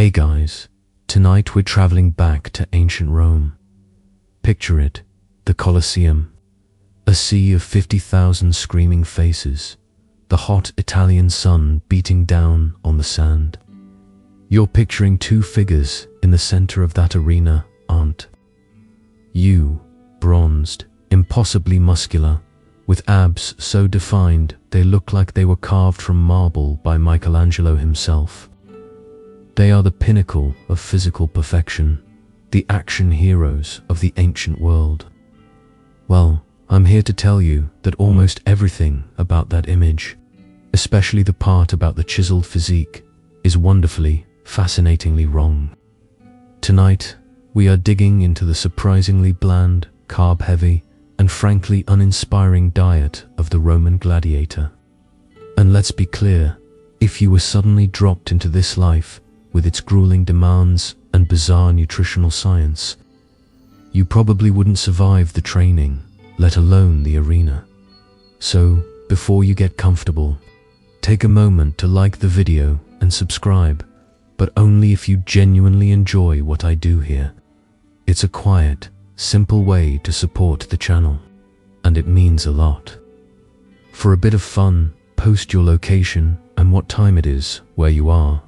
Hey guys, tonight we're traveling back to ancient Rome. Picture it, the Colosseum. A sea of 50,000 screaming faces, the hot Italian sun beating down on the sand. You're picturing two figures in the center of that arena, aren't you? Bronzed, impossibly muscular, with abs so defined they look like they were carved from marble by Michelangelo himself. They are the pinnacle of physical perfection, the action heroes of the ancient world. Well, I'm here to tell you that almost everything about that image, especially the part about the chiseled physique, is wonderfully, fascinatingly wrong. Tonight, we are digging into the surprisingly bland, carb-heavy, and frankly uninspiring diet of the Roman gladiator. And let's be clear, if you were suddenly dropped into this life, with its grueling demands and bizarre nutritional science, you probably wouldn't survive the training, let alone the arena. So, before you get comfortable, take a moment to like the video and subscribe, but only if you genuinely enjoy what I do here. It's a quiet, simple way to support the channel, and it means a lot. For a bit of fun, post your location and what time it is where you are.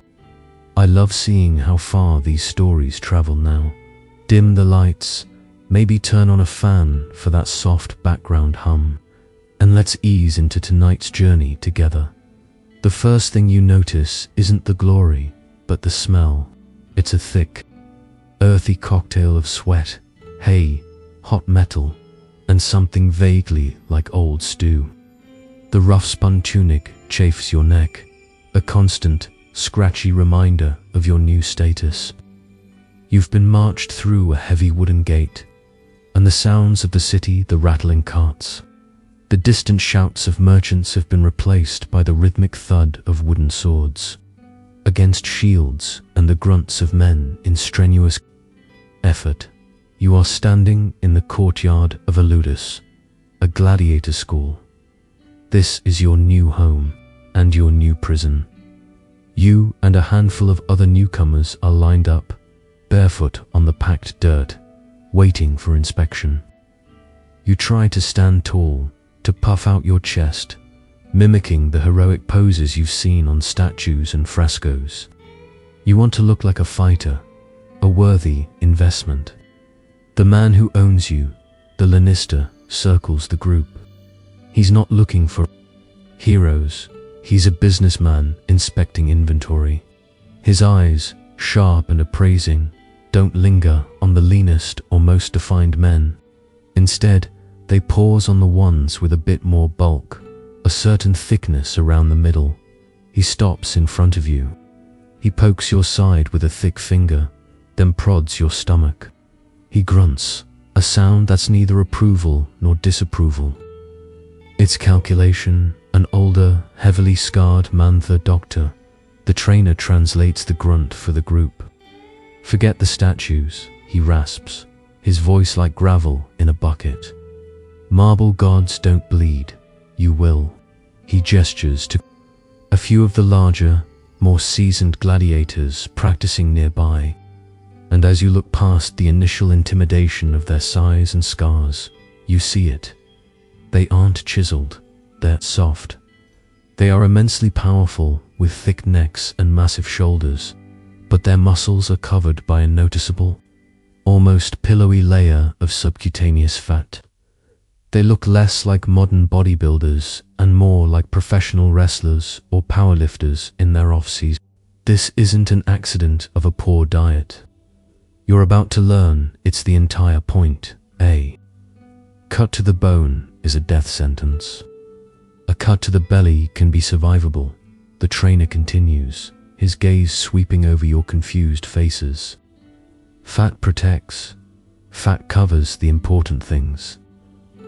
I love seeing how far these stories travel now. Dim the lights, maybe turn on a fan for that soft background hum, and let's ease into tonight's journey together. The first thing you notice isn't the glory, but the smell. It's a thick, earthy cocktail of sweat, hay, hot metal, and something vaguely like old stew. The rough-spun tunic chafes your neck, a constant, scratchy reminder of your new status. You've been marched through a heavy wooden gate, and the sounds of the city, the rattling carts, the distant shouts of merchants have been replaced by the rhythmic thud of wooden swords against shields and the grunts of men in strenuous effort. You are standing in the courtyard of a Ludus, a gladiator school. This is your new home and your new prison. You and a handful of other newcomers are lined up, barefoot on the packed dirt, waiting for inspection. You try to stand tall, to puff out your chest, mimicking the heroic poses you've seen on statues and frescoes. You want to look like a fighter, a worthy investment. The man who owns you, the Lannister, circles the group. He's not looking for heroes. He's a businessman inspecting inventory. His eyes, sharp and appraising, don't linger on the leanest or most defined men. Instead, they pause on the ones with a bit more bulk, a certain thickness around the middle. He stops in front of you. He pokes your side with a thick finger, then prods your stomach. He grunts, a sound that's neither approval nor disapproval. It's calculation. An older, heavily scarred Mantha doctor, the trainer translates the grunt for the group. Forget the statues, he rasps, his voice like gravel in a bucket. Marble gods don't bleed, you will. He gestures to a few of the larger, more seasoned gladiators practicing nearby, and as you look past the initial intimidation of their size and scars, you see it. They aren't chiseled. They're soft. They are immensely powerful, with thick necks and massive shoulders, but their muscles are covered by a noticeable, almost pillowy layer of subcutaneous fat. They look less like modern bodybuilders and more like professional wrestlers or powerlifters in their off-season. This isn't an accident of a poor diet. You're about to learn it's the entire point. A cut to the bone is a death sentence. A cut to the belly can be survivable, the trainer continues, his gaze sweeping over your confused faces. Fat protects. Fat covers the important things.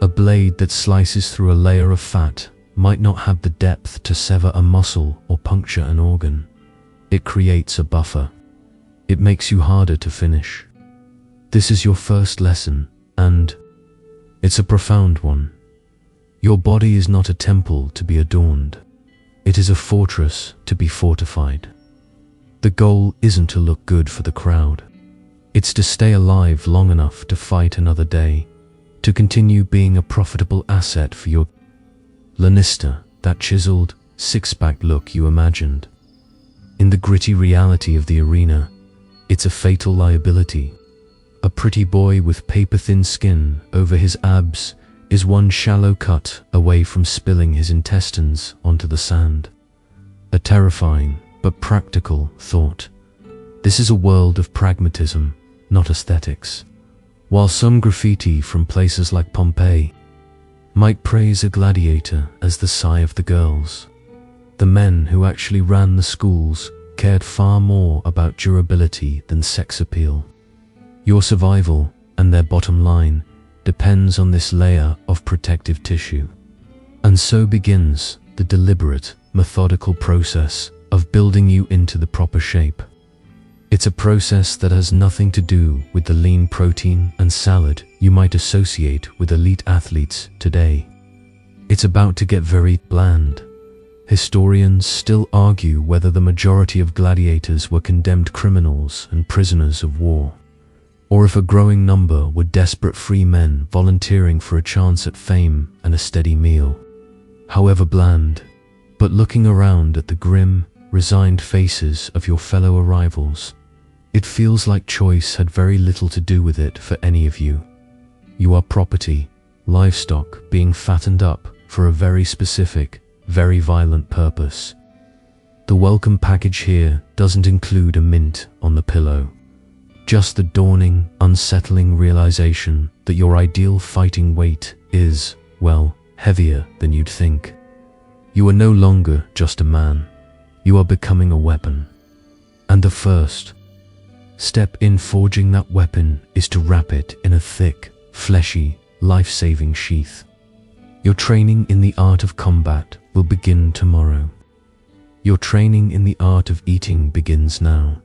A blade that slices through a layer of fat might not have the depth to sever a muscle or puncture an organ. It creates a buffer. It makes you harder to finish. This is your first lesson, and it's a profound one. Your body is not a temple to be adorned. It is a fortress to be fortified. The goal isn't to look good for the crowd. It's to stay alive long enough to fight another day, to continue being a profitable asset for your Lannister, that chiseled, six-pack look you imagined. In the gritty reality of the arena, it's a fatal liability. A pretty boy with paper-thin skin over his abs is one shallow cut away from spilling his intestines onto the sand. A terrifying but practical thought. This is a world of pragmatism, not aesthetics. While some graffiti from places like Pompeii might praise a gladiator as the sigh of the girls, the men who actually ran the schools cared far more about durability than sex appeal. Your survival and their bottom line depends on this layer of protective tissue. And so begins the deliberate, methodical process of building you into the proper shape. It's a process that has nothing to do with the lean protein and salad you might associate with elite athletes today. It's about to get very bland. Historians still argue whether the majority of gladiators were condemned criminals and prisoners of war, or if a growing number were desperate free men volunteering for a chance at fame and a steady meal. However bland, but looking around at the grim, resigned faces of your fellow arrivals, it feels like choice had very little to do with it for any of you. You are property, livestock being fattened up for a very specific, very violent purpose. The welcome package here doesn't include a mint on the pillow. Just the dawning, unsettling realization that your ideal fighting weight is, well, heavier than you'd think. You are no longer just a man. You are becoming a weapon. And the first step in forging that weapon is to wrap it in a thick, fleshy, life-saving sheath. Your training in the art of combat will begin tomorrow. Your training in the art of eating begins now.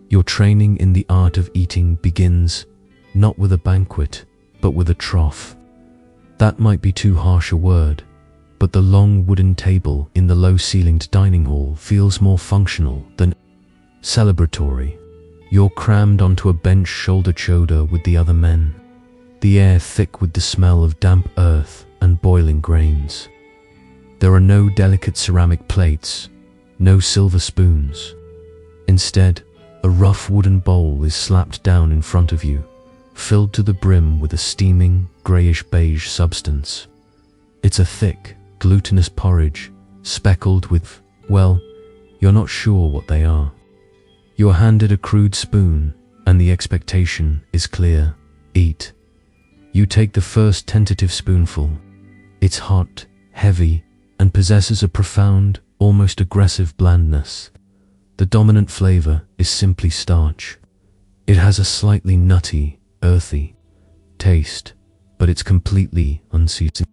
Your training in the art of eating begins not with a banquet, but with a trough. That might be too harsh a word, but the long wooden table in the low-ceilinged dining hall feels more functional than celebratory. You're crammed onto a bench shoulder-to-shoulder with the other men, the air thick with the smell of damp earth and boiling grains. There are no delicate ceramic plates, no silver spoons. Instead, a rough wooden bowl is slapped down in front of you, filled to the brim with a steaming, greyish-beige substance. It's a thick, glutinous porridge, speckled with, well, you're not sure what they are. You're handed a crude spoon, and the expectation is clear: eat. You take the first tentative spoonful. It's hot, heavy, and possesses a profound, almost aggressive blandness. The dominant flavor is simply starch. It has a slightly nutty, earthy taste, but it's completely unseasoned.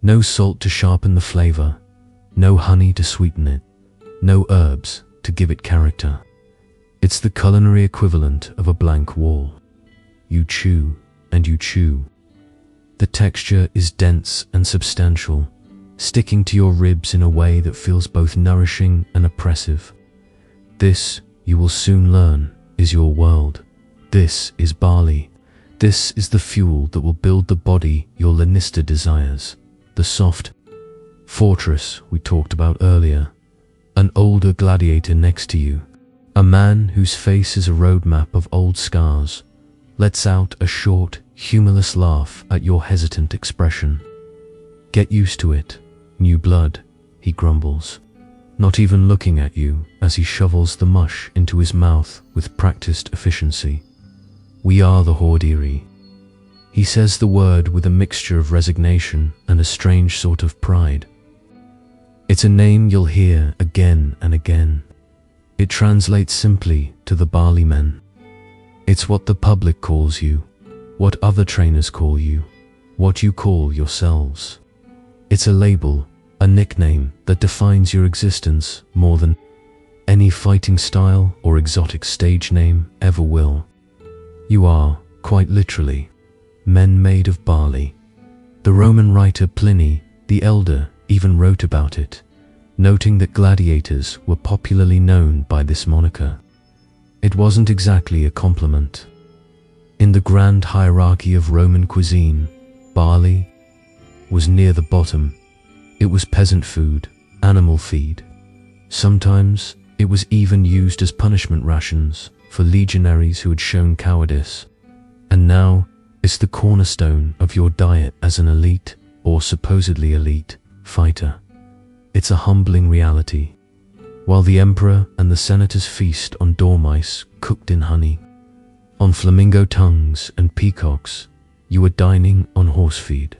No salt to sharpen the flavor, no honey to sweeten it, no herbs to give it character. It's the culinary equivalent of a blank wall. You chew and you chew. The texture is dense and substantial, sticking to your ribs in a way that feels both nourishing and oppressive. This, you will soon learn, is your world. This is barley. This is the fuel that will build the body your Lannister desires. The soft fortress we talked about earlier. An older gladiator next to you. A man whose face is a roadmap of old scars lets out a short, humorless laugh at your hesitant expression. Get used to it, new blood, he grumbles, not even looking at you as he shovels the mush into his mouth with practiced efficiency. We are the Hordearii. He says the word with a mixture of resignation and a strange sort of pride. It's a name you'll hear again and again. It translates simply to the barley-men. It's what the public calls you, what other trainers call you, what you call yourselves. It's a label, a nickname that defines your existence more than any fighting style or exotic stage name ever will. You are, quite literally, men made of barley. The Roman writer Pliny the Elder even wrote about it. noting that gladiators were popularly known by this moniker. It wasn't exactly a compliment. In the grand hierarchy of Roman cuisine, barley was near the bottom. It was peasant food, animal feed. Sometimes it was even used as punishment rations for legionaries who had shown cowardice. And now it's the cornerstone of your diet as an elite, or supposedly elite, fighter. It's a humbling reality. While the emperor and the senators feast on dormice cooked in honey, on flamingo tongues and peacocks, you are dining on horse feed.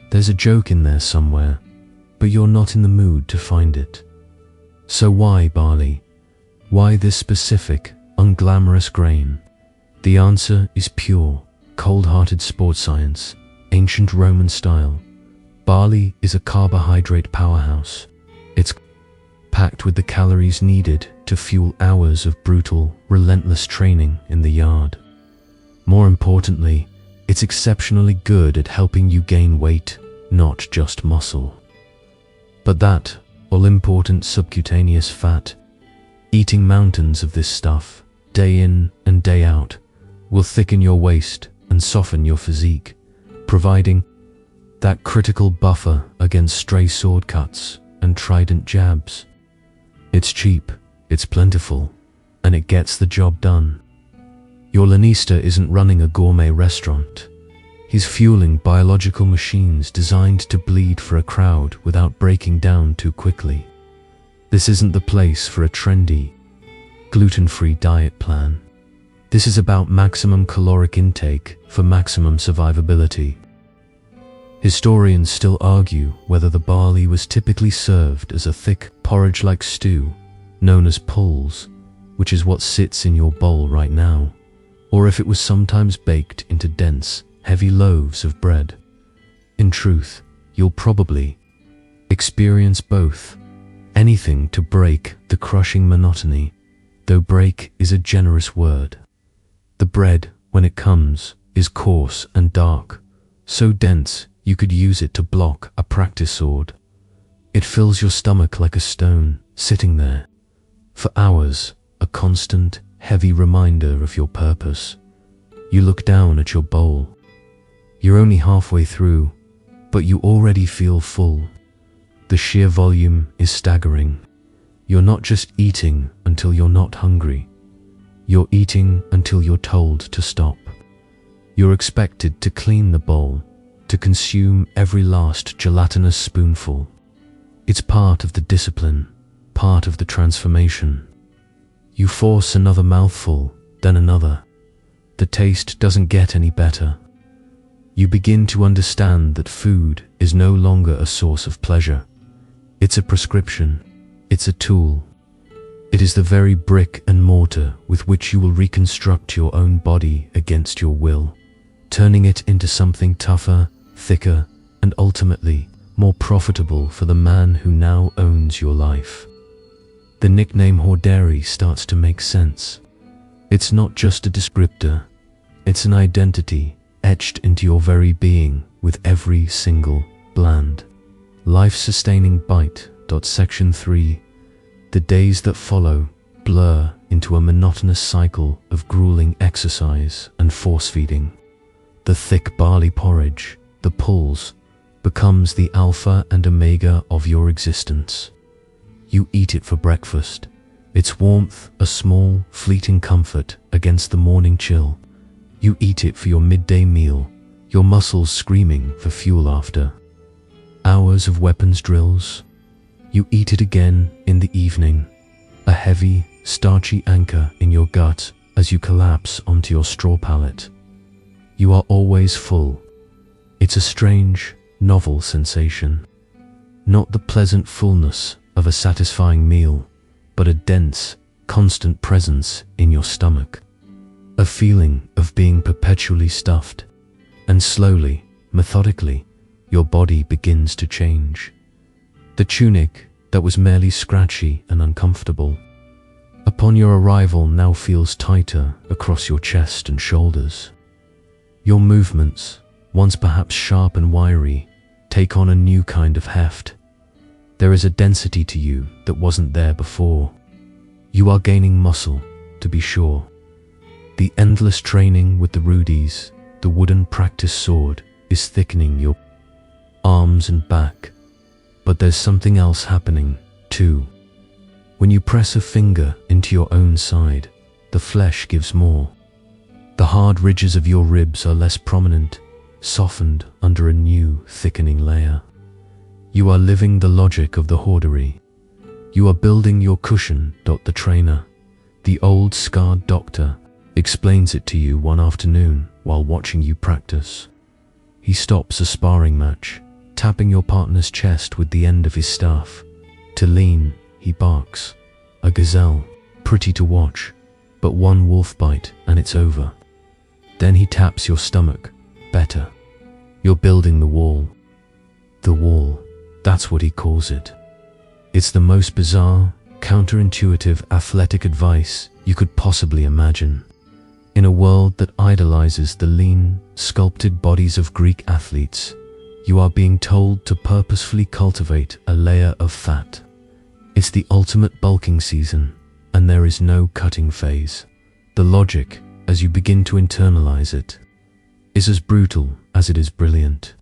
There's a joke in there somewhere, but you're not in the mood to find it. So why barley? Why this specific, unglamorous grain? The answer is pure, cold-hearted sports science, ancient Roman style. Barley is a carbohydrate powerhouse. It's packed with the calories needed to fuel hours of brutal, relentless training in the yard. More importantly, it's exceptionally good at helping you gain weight, not just muscle. But that all-important subcutaneous fat, eating mountains of this stuff, day in and day out, will thicken your waist and soften your physique, providing that critical buffer against stray sword cuts and trident jabs. It's cheap, it's plentiful, and it gets the job done. Your lanista isn't running a gourmet restaurant. He's fueling biological machines designed to bleed for a crowd without breaking down too quickly. This isn't the place for a trendy, gluten-free diet plan. This is about maximum caloric intake for maximum survivability. Historians still argue whether the barley was typically served as a thick, porridge-like stew, known as pulse, which is what sits in your bowl right now, or if it was sometimes baked into dense, heavy loaves of bread. In truth, you'll probably experience both. Anything to break the crushing monotony, though break is a generous word. The bread, when it comes, is coarse and dark, so dense you could use it to block a practice sword. It fills your stomach like a stone, sitting there for hours, a constant, heavy reminder of your purpose. You look down at your bowl. You're only halfway through, but you already feel full. The sheer volume is staggering. You're not just eating until you're not hungry. You're eating until you're told to stop. You're expected to clean the bowl, to consume every last gelatinous spoonful. It's part of the discipline, part of the transformation. You force another mouthful, then another. The taste doesn't get any better. You begin to understand that food is no longer a source of pleasure. It's a prescription. It's a tool. It is the very brick and mortar with which you will reconstruct your own body against your will, turning it into something tougher, thicker, and ultimately more profitable for the man who now owns your life. The nickname Hordearii starts to make sense. It's not just a descriptor, it's an identity etched into your very being with every single bland, life-sustaining bite. Section 3. The days that follow blur into a monotonous cycle of grueling exercise and force-feeding. The thick barley porridge, the pulse, becomes the alpha and omega of your existence. You eat it for breakfast, its warmth a small, fleeting comfort against the morning chill. You eat it for your midday meal, your muscles screaming for fuel after hours of weapons drills. You eat it again in the evening, a heavy, starchy anchor in your gut as you collapse onto your straw pallet. You are always full. It's a strange, novel sensation. Not the pleasant fullness of a satisfying meal, but a dense, constant presence in your stomach. A feeling of being perpetually stuffed. And slowly, methodically, your body begins to change. The tunic that was merely scratchy and uncomfortable, upon your arrival now feels tighter across your chest and shoulders. Your movements, once perhaps sharp and wiry, take on a new kind of heft. There is a density to you that wasn't there before. You are gaining muscle, to be sure. The endless training with the rudies, the wooden practice sword, is thickening your arms and back. But there's something else happening, too. When you press a finger into your own side, the flesh gives more. The hard ridges of your ribs are less prominent, softened under a new, thickening layer. You are living the logic of the Hordearii. You are building your cushion. The trainer, the old scarred doctor, explains it to you one afternoon while watching you practice. He stops a sparring match, tapping your partner's chest with the end of his staff. To lean, he barks. A gazelle, pretty to watch, but one wolf bite and it's over. Then he taps your stomach. Better. You're building the wall. The wall, that's what he calls it. It's the most bizarre, counterintuitive athletic advice you could possibly imagine. In a world that idolizes the lean, sculpted bodies of Greek athletes, you are being told to purposefully cultivate a layer of fat. It's the ultimate bulking season, and there is no cutting phase. The logic, as you begin to internalize it, is as brutal as it is brilliant.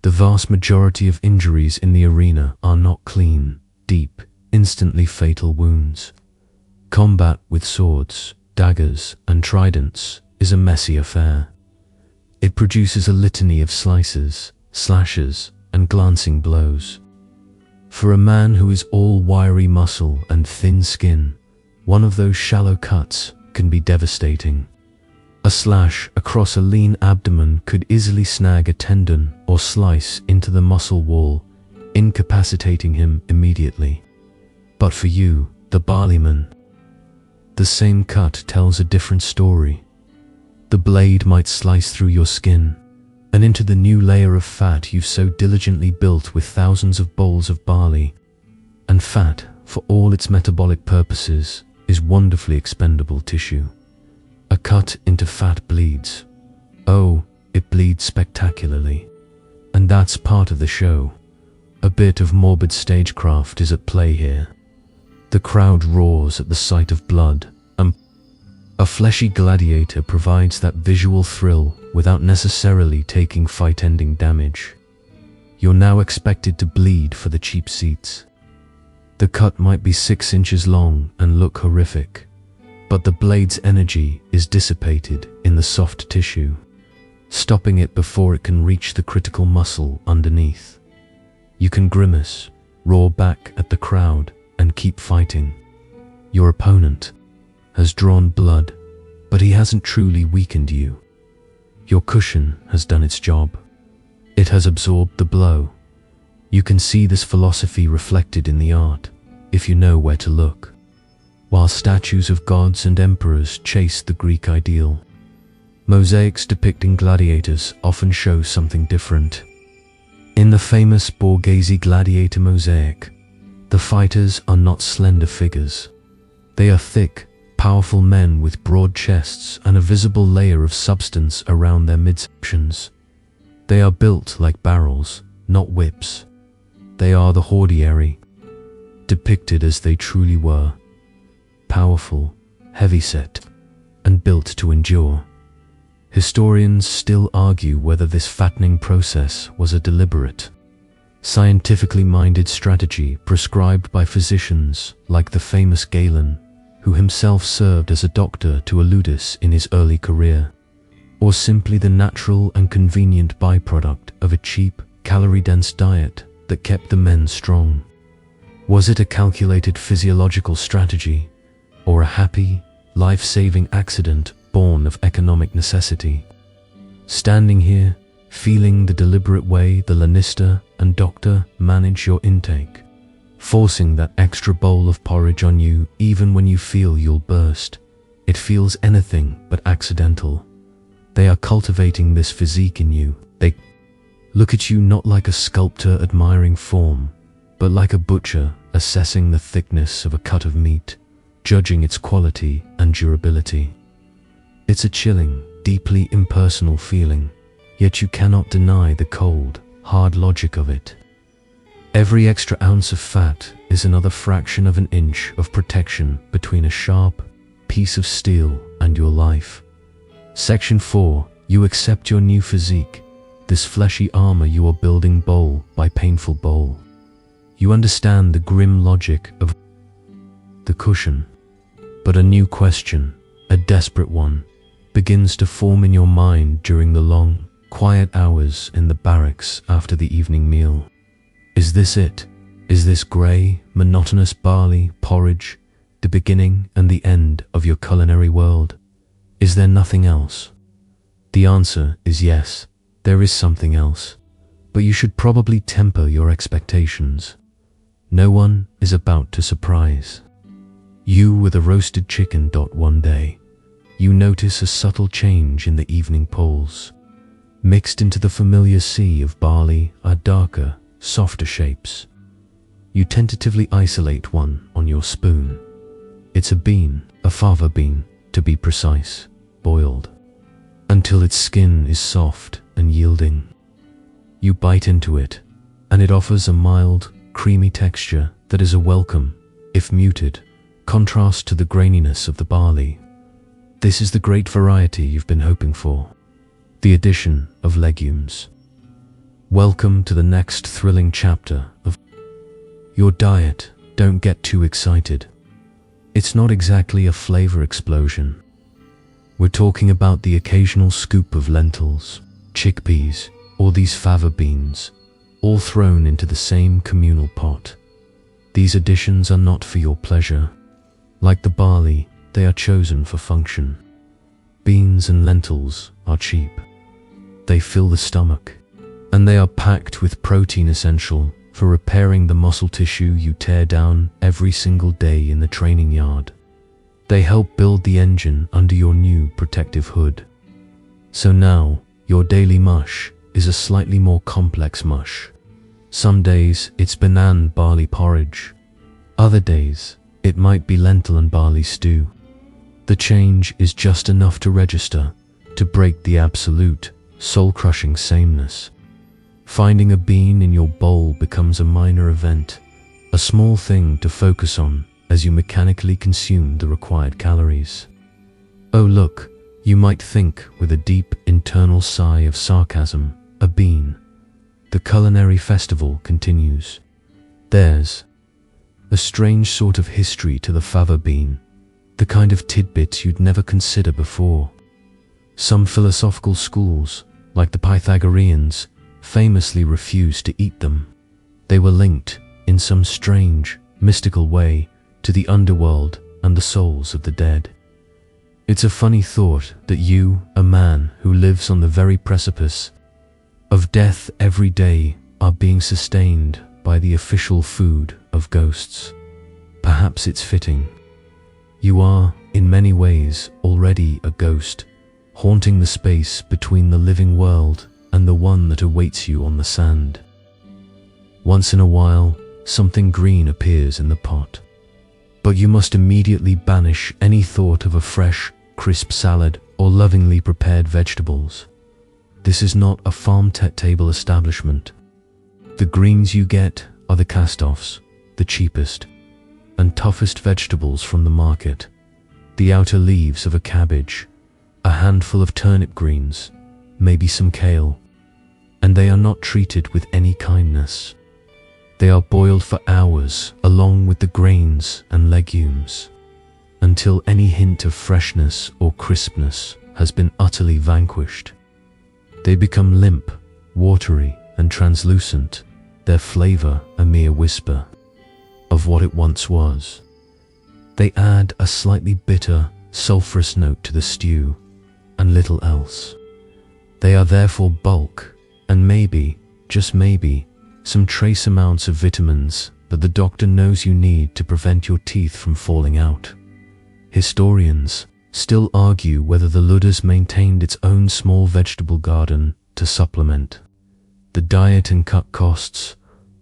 The vast majority of injuries in the arena are not clean, deep, instantly fatal wounds. Combat with swords, daggers, and tridents is a messy affair. It produces a litany of slices, slashes, and glancing blows. For a man who is all wiry muscle and thin skin, one of those shallow cuts can be devastating. A slash across a lean abdomen could easily snag a tendon or slice into the muscle wall, incapacitating him immediately. But for you, the barley-men, the same cut tells a different story. The blade might slice through your skin and into the new layer of fat you've so diligently built with thousands of bowls of barley. And fat, for all its metabolic purposes, is wonderfully expendable tissue. A cut into fat bleeds. Oh, it bleeds spectacularly. And that's part of the show. A bit of morbid stagecraft is at play here. The crowd roars at the sight of blood, and a fleshy gladiator provides that visual thrill without necessarily taking fight-ending damage. You're now expected to bleed for the cheap seats. The cut might be 6 inches long and look horrific, but the blade's energy is dissipated in the soft tissue, stopping it before it can reach the critical muscle underneath. You can grimace, roar back at the crowd, and keep fighting. Your opponent has drawn blood, but he hasn't truly weakened you. Your cushion has done its job. It has absorbed the blow. You can see this philosophy reflected in the art, if you know where to look. While statues of gods and emperors chase the Greek ideal, mosaics depicting gladiators often show something different. In the famous Borghese gladiator mosaic, the fighters are not slender figures. They are thick, powerful men with broad chests and a visible layer of substance around their midsections. They are built like barrels, not whips. They are the Hordearii, depicted as they truly were. Powerful, heavy-set, and built to endure. Historians still argue whether this fattening process was a deliberate, scientifically minded strategy prescribed by physicians like the famous Galen, who himself served as a doctor to a Ludus in his early career, or simply the natural and convenient byproduct of a cheap, calorie-dense diet that kept the men strong. Was it a calculated physiological strategy, or a happy, life-saving accident born of economic necessity? Standing here, feeling the deliberate way the Lannister and doctor manage your intake, forcing that extra bowl of porridge on you even when you feel you'll burst, it feels anything but accidental. They are cultivating this physique in you. They look at you not like a sculptor admiring form, but like a butcher assessing the thickness of a cut of meat, judging its quality and durability. It's a chilling, deeply impersonal feeling, yet you cannot deny the cold, hard logic of it. Every extra ounce of fat is another fraction of an inch of protection between a sharp piece of steel and your life. Section 4. You accept your new physique, this fleshy armor you are building bowl by painful bowl. You understand the grim logic of the cushion. But a new question, a desperate one, begins to form in your mind during the long, quiet hours in the barracks after the evening meal. Is this it? Is this grey, monotonous barley porridge the beginning and the end of your culinary world? Is there nothing else? The answer is yes, there is something else, but you should probably temper your expectations. No one is about to surprise you with a roasted chicken. One day, you notice a subtle change in the evening pools. Mixed into the familiar sea of barley are darker, softer shapes. You tentatively isolate one on your spoon. It's a bean, a fava bean, to be precise, boiled, until its skin is soft and yielding. You bite into it, and it offers a mild, creamy texture that is a welcome, if muted, contrast to the graininess of the barley. This is the great variety you've been hoping for. The addition of legumes. Welcome to the next thrilling chapter of your diet. Don't get too excited. It's not exactly a flavor explosion. We're talking about the occasional scoop of lentils, chickpeas, or these fava beans, all thrown into the same communal pot. These additions are not for your pleasure. Like the barley, they are chosen for function. Beans and lentils are cheap. They fill the stomach, and they are packed with protein essential for repairing the muscle tissue you tear down every single day in the training yard. They help build the engine under your new protective hood. So now, your daily mush is a slightly more complex mush. Some days it's banana barley porridge. Other days, it might be lentil and barley stew. The change is just enough to register, to break the absolute, soul-crushing sameness. Finding a bean in your bowl becomes a minor event, a small thing to focus on as you mechanically consume the required calories. Oh look, you might think with a deep internal sigh of sarcasm, a bean. The culinary festival continues. There's a strange sort of history to the fava bean, the kind of tidbits you'd never consider before. Some philosophical schools, like the Pythagoreans, famously refused to eat them. They were linked, in some strange, mystical way, to the underworld and the souls of the dead. It's a funny thought that you, a man who lives on the very precipice of death every day, are being sustained by the official food of ghosts. Perhaps it's fitting. You are, in many ways, already a ghost, haunting the space between the living world and the one that awaits you on the sand. Once in a while, something green appears in the pot, but you must immediately banish any thought of a fresh, crisp salad or lovingly prepared vegetables. This is not a farm-table establishment. The greens you get are the cast-offs, the cheapest and toughest vegetables from the market, the outer leaves of a cabbage, a handful of turnip greens, maybe some kale, and they are not treated with any kindness. They are boiled for hours along with the grains and legumes, until any hint of freshness or crispness has been utterly vanquished. They become limp, watery, and translucent, their flavor a mere whisper of what it once was. They add a slightly bitter, sulphurous note to the stew, and little else. They are therefore bulk, and maybe, just maybe, some trace amounts of vitamins that the doctor knows you need to prevent your teeth from falling out. Historians still argue whether the Ludus maintained its own small vegetable garden to supplement the diet and cut costs,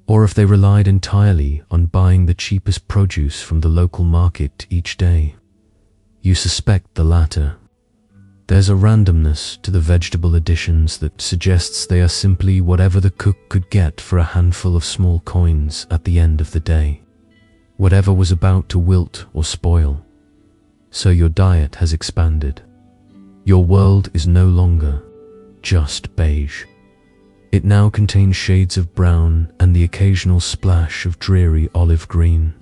or if they relied entirely on buying the cheapest produce from the local market each day. You suspect the latter. There's a randomness to the vegetable additions that suggests they are simply whatever the cook could get for a handful of small coins at the end of the day. Whatever was about to wilt or spoil. So your diet has expanded. Your world is no longer just beige. It now contains shades of brown and the occasional splash of dreary olive green.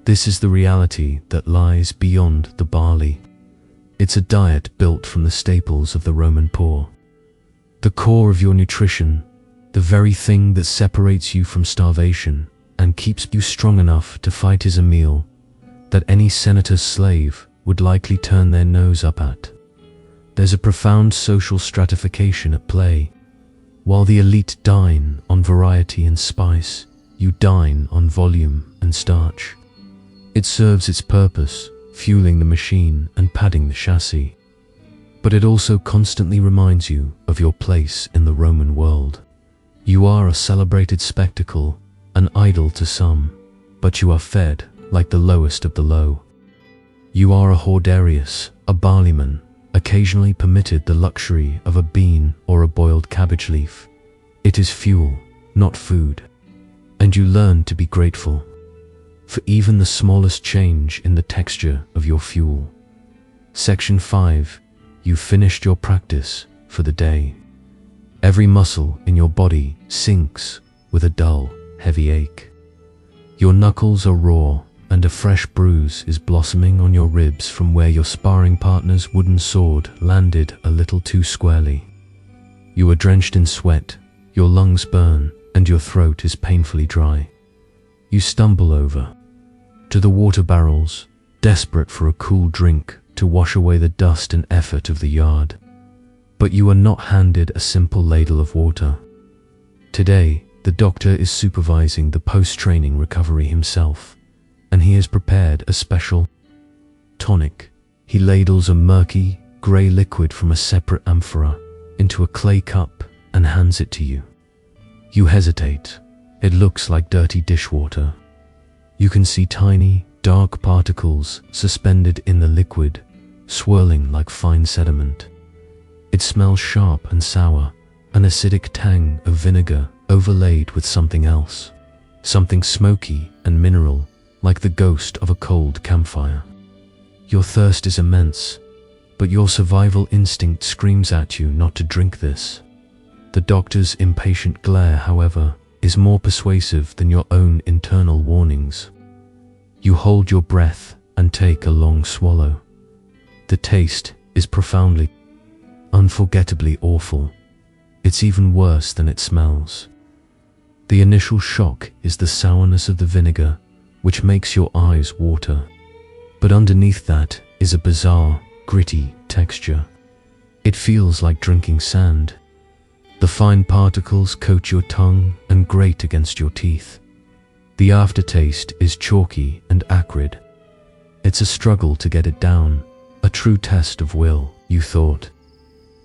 This is the reality that lies beyond the barley. It's a diet built from the staples of the Roman poor. The core of your nutrition, the very thing that separates you from starvation and keeps you strong enough to fight, is a meal that any senator's slave would likely turn their nose up at. There's a profound social stratification at play. While the elite dine on variety and spice, you dine on volume and starch. It serves its purpose, fueling the machine and padding the chassis. But it also constantly reminds you of your place in the Roman world. You are a celebrated spectacle, an idol to some, but you are fed like the lowest of the low. You are a Hordearii, a barley-men, occasionally permitted the luxury of a bean or a boiled cabbage leaf. It is fuel, not food. And you learn to be grateful for even the smallest change in the texture of your fuel. Section 5. You finished your practice for the day. Every muscle in your body sinks with a dull, heavy ache. Your knuckles are raw, and a fresh bruise is blossoming on your ribs from where your sparring partner's wooden sword landed a little too squarely. You are drenched in sweat, your lungs burn, and your throat is painfully dry. You stumble over to the water barrels, desperate for a cool drink to wash away the dust and effort of the yard. But you are not handed a simple ladle of water. Today, the doctor is supervising the post-training recovery himself, and he has prepared a special tonic. He ladles a murky, grey liquid from a separate amphora into a clay cup and hands it to you. You hesitate. It looks like dirty dishwater. You can see tiny, dark particles suspended in the liquid, swirling like fine sediment. It smells sharp and sour, an acidic tang of vinegar overlaid with something else, something smoky and mineral, like the ghost of a cold campfire. Your thirst is immense, but your survival instinct screams at you not to drink this. The doctor's impatient glare, however, is more persuasive than your own internal warnings. You hold your breath and take a long swallow. The taste is profoundly, unforgettably awful. It's even worse than it smells. The initial shock is the sourness of the vinegar, which makes your eyes water. But underneath that is a bizarre, gritty texture. It feels like drinking sand. The fine particles coat your tongue and grate against your teeth. The aftertaste is chalky and acrid. It's a struggle to get it down, a true test of will. You thought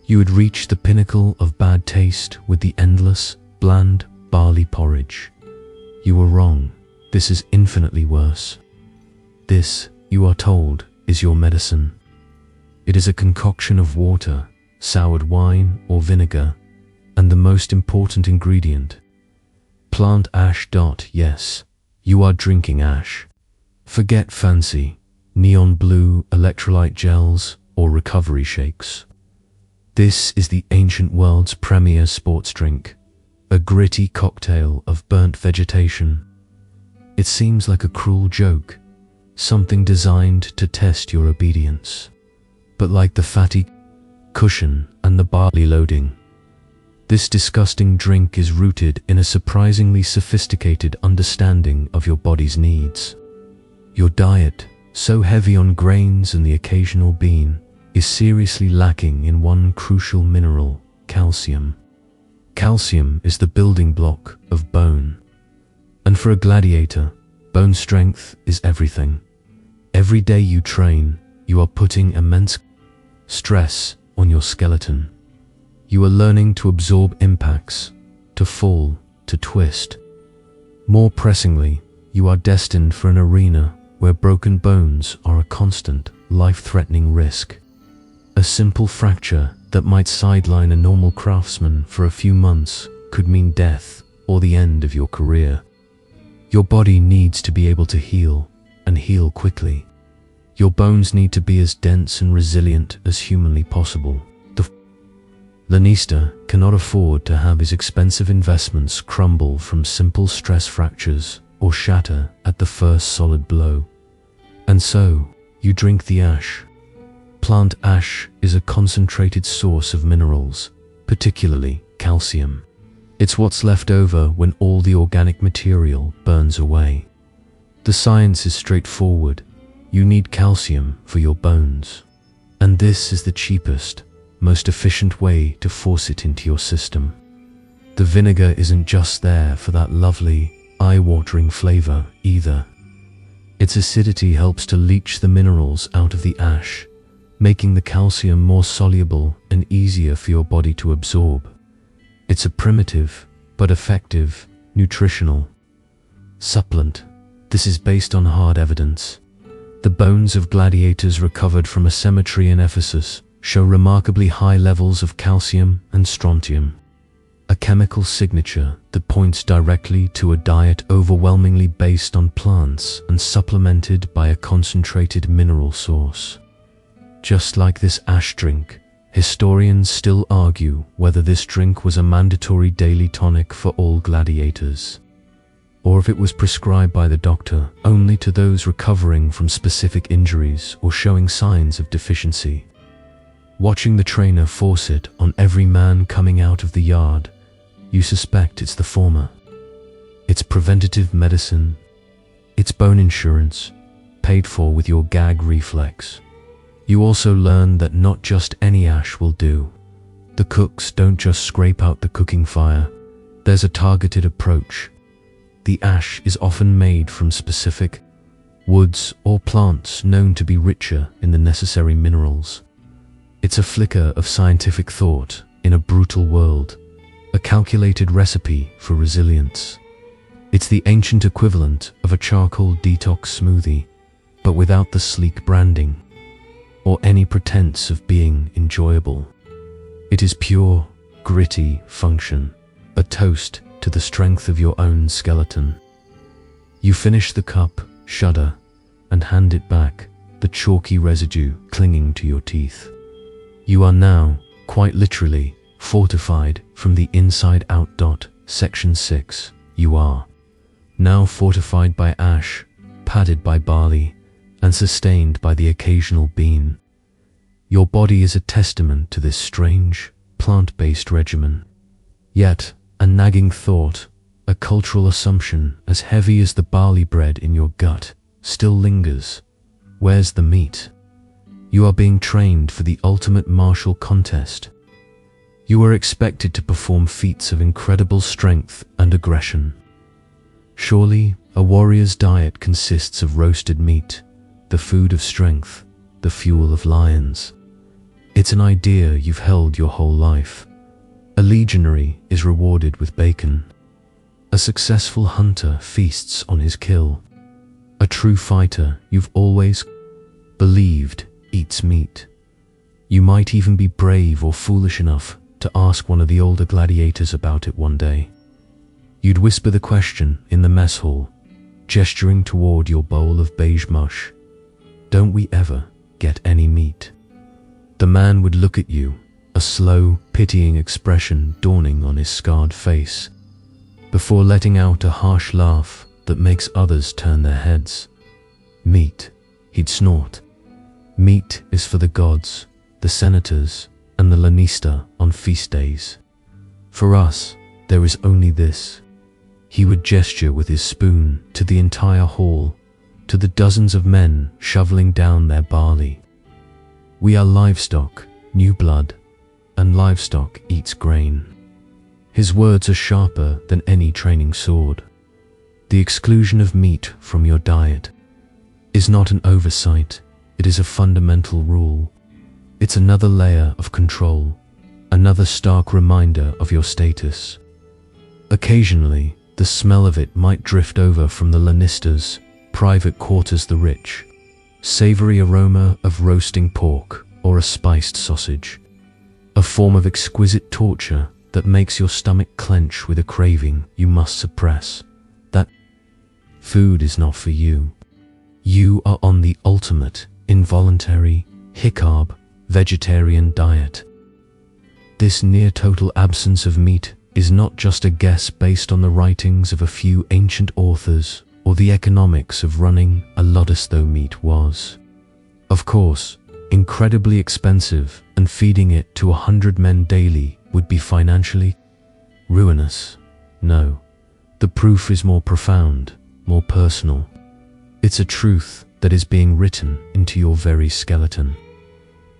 you would reach the pinnacle of bad taste with the endless, bland barley porridge. You were wrong. This is infinitely worse. This, you are told, is your medicine. It is a concoction of water, soured wine or vinegar, and the most important ingredient, plant ash. Yes, you are drinking ash. Forget fancy, neon blue electrolyte gels or recovery shakes. This is the ancient world's premier sports drink, a gritty cocktail of burnt vegetation. It seems like a cruel joke, something designed to test your obedience. But like the fatty cushion and the barley loading, this disgusting drink is rooted in a surprisingly sophisticated understanding of your body's needs. Your diet, so heavy on grains and the occasional bean, is seriously lacking in one crucial mineral, calcium. Calcium is the building block of bone. And for a gladiator, bone strength is everything. Every day you train, you are putting immense stress on your skeleton. You are learning to absorb impacts, to fall, to twist. More pressingly, you are destined for an arena where broken bones are a constant, life-threatening risk. A A simple fracture that might sideline a normal craftsman for a few months could mean death or the end of your career. Your body needs to be able to heal, and heal quickly. Your bones need to be as dense and resilient as humanly possible. The Lanista cannot afford to have his expensive investments crumble from simple stress fractures or shatter at the first solid blow. And so, you drink the ash. Plant ash is a concentrated source of minerals, particularly calcium. It's what's left over when all the organic material burns away. The science is straightforward. You need calcium for your bones. And this is the cheapest, most efficient way to force it into your system. The vinegar isn't just there for that lovely, eye-watering flavor either. Its acidity helps to leach the minerals out of the ash, making the calcium more soluble and easier for your body to absorb. It's a primitive, but effective, nutritional supplement. This is based on hard evidence. The bones of gladiators recovered from a cemetery in Ephesus show remarkably high levels of calcium and strontium, a chemical signature that points directly to a diet overwhelmingly based on plants and supplemented by a concentrated mineral source. Just like this ash drink, historians still argue whether this drink was a mandatory daily tonic for all gladiators, or if it was prescribed by the doctor only to those recovering from specific injuries or showing signs of deficiency. Watching the trainer force it on every man coming out of the yard, you suspect it's the former. It's preventative medicine. It's bone insurance, paid for with your gag reflex. You also learn that not just any ash will do. The cooks don't just scrape out the cooking fire. There's a targeted approach. The ash is often made from specific woods or plants known to be richer in the necessary minerals. It's a flicker of scientific thought in a brutal world, a calculated recipe for resilience. It's the ancient equivalent of a charcoal detox smoothie, but without the sleek branding or any pretense of being enjoyable. It is pure, gritty function, a toast to the strength of your own skeleton. You finish the cup, shudder, and hand it back, the chalky residue clinging to your teeth. You are now, quite literally, fortified from the inside out. Section 6. You are now fortified by ash, padded by barley, and sustained by the occasional bean. Your body is a testament to this strange, plant-based regimen. Yet, a nagging thought, a cultural assumption as heavy as the barley bread in your gut, still lingers. Where's the meat? You are being trained for the ultimate martial contest. You are expected to perform feats of incredible strength and aggression. Surely, a warrior's diet consists of roasted meat, the food of strength, the fuel of lions. It's an idea you've held your whole life. A legionary is rewarded with bacon. A successful hunter feasts on his kill. A true fighter you've always believed eats meat. You might even be brave or foolish enough to ask one of the older gladiators about it one day. You'd whisper the question in the mess hall, gesturing toward your bowl of beige mush. Don't we ever get any meat? The man would look at you, a slow, pitying expression dawning on his scarred face, before letting out a harsh laugh that makes others turn their heads. Meat, he'd snort. Meat is for the gods, the senators, and the Lanista on feast days. For us, there is only this. He would gesture with his spoon to the entire hall, to the dozens of men shoveling down their barley. We are livestock, new blood, and livestock eats grain. His words are sharper than any training sword. The exclusion of meat from your diet is not an oversight, it is a fundamental rule. It's another layer of control, another stark reminder of your status. Occasionally, the smell of it might drift over from the Lannista's private quarters, the rich, savory aroma of roasting pork or or a spiced sausage. A form of exquisite torture that makes your stomach clench with a craving you must suppress. That food is not for you. You are on the ultimate, involuntary, high-carb, vegetarian diet. This near-total absence of meat is not just a guess based on the writings of a few ancient authors or the economics of running a Ludus, though meat was, of course, incredibly expensive, and feeding it to 100 men daily would be financially ruinous. No, the proof is more profound, more personal. It's a truth that is being written into your very skeleton.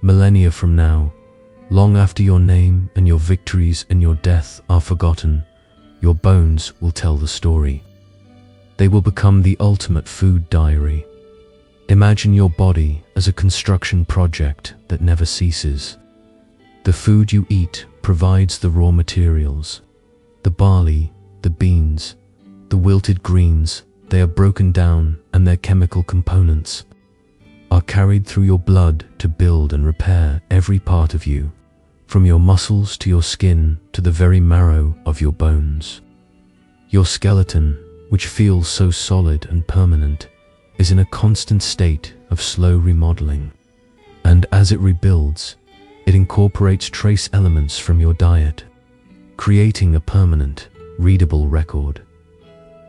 Millennia from now, long after your name and your victories and your death are forgotten, your bones will tell the story. They will become the ultimate food diary. Imagine your body as a construction project that never ceases. The food you eat provides the raw materials. The barley, the beans, the wilted greens, they are broken down, and their chemical components are carried through your blood to build and repair every part of you, from your muscles to your skin to the very marrow of your bones. Your skeleton, which feels so solid and permanent, is in a constant state of slow remodeling, and as it rebuilds, it incorporates trace elements from your diet, creating a permanent, readable record.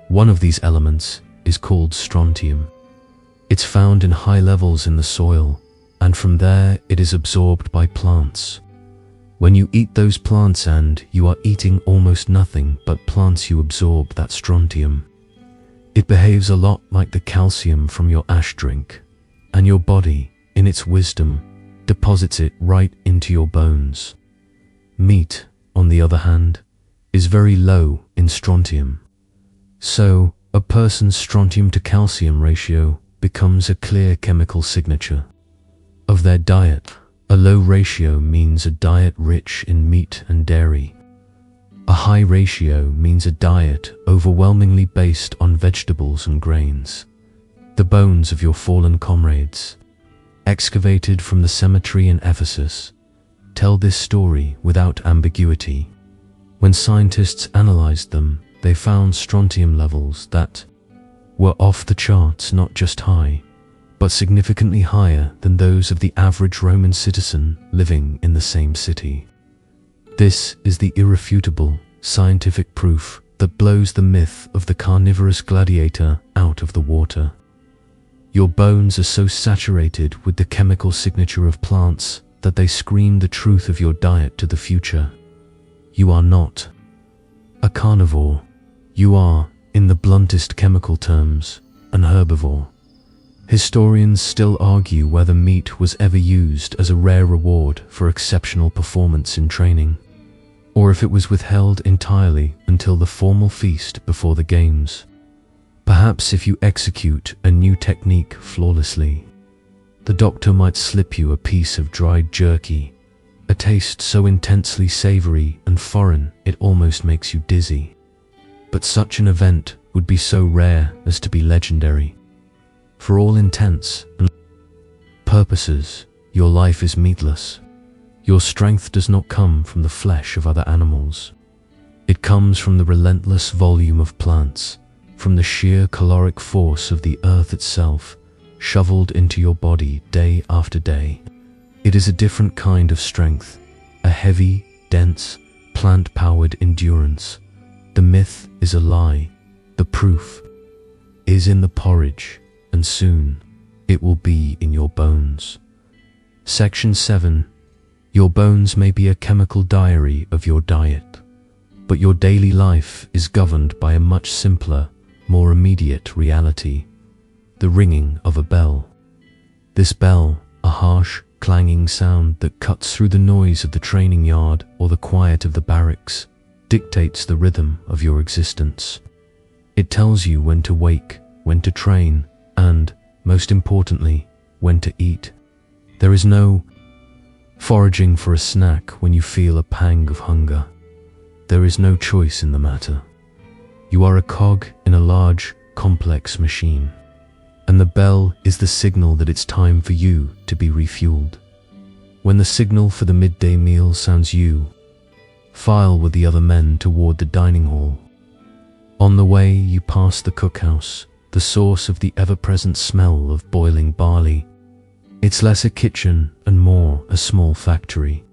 One of these elements is called strontium. It's found in high levels in the soil, and from there it is absorbed by plants. When you eat those plants, and you are eating almost nothing but plants, you absorb that strontium. It behaves a lot like the calcium from your ash drink, and your body, in its wisdom, deposits it right into your bones. Meat, on the other hand, is very low in strontium. So, a person's strontium to calcium ratio becomes a clear chemical signature of their diet. A low ratio means a diet rich in meat and dairy. A high ratio means a diet overwhelmingly based on vegetables and grains. The bones of your fallen comrades, excavated from the cemetery in Ephesus, tell this story without ambiguity. When scientists analyzed them, they found strontium levels that were off the charts, not just high, but significantly higher than those of the average Roman citizen living in the same city. This is the irrefutable scientific proof that blows the myth of the carnivorous gladiator out of the water. Your bones are so saturated with the chemical signature of plants that they scream the truth of your diet to the future. You are not a carnivore. You are, in the bluntest chemical terms, an herbivore. Historians still argue whether meat was ever used as a rare reward for exceptional performance in training, or if it was withheld entirely until the formal feast before the games. Perhaps if you execute a new technique flawlessly, the doctor might slip you a piece of dried jerky, a taste so intensely savory and foreign it almost makes you dizzy. But such an event would be so rare as to be legendary. For all intents and purposes, your life is meatless. Your strength does not come from the flesh of other animals. It comes from the relentless volume of plants, from the sheer caloric force of the earth itself, shoveled into your body day after day. It is a different kind of strength, a heavy, dense, plant-powered endurance. The myth is a lie. The proof is in the porridge, and soon it will be in your bones. Section 7. Your bones may be a chemical diary of your diet, but your daily life is governed by a much simpler, more immediate reality: the ringing of a bell. This bell, a harsh, clanging sound that cuts through the noise of the training yard or the quiet of the barracks, dictates the rhythm of your existence. It tells you when to wake, when to train, and, most importantly, when to eat. There is no foraging for a snack when you feel a pang of hunger. There is no choice in the matter. You are a cog in a large, complex machine, and the bell is the signal that it's time for you to be refueled. When the signal for the midday meal sounds, you file with the other men toward the dining hall. On the way, you pass the cookhouse, the source of the ever-present smell of boiling barley. It's less a kitchen and more a small factory.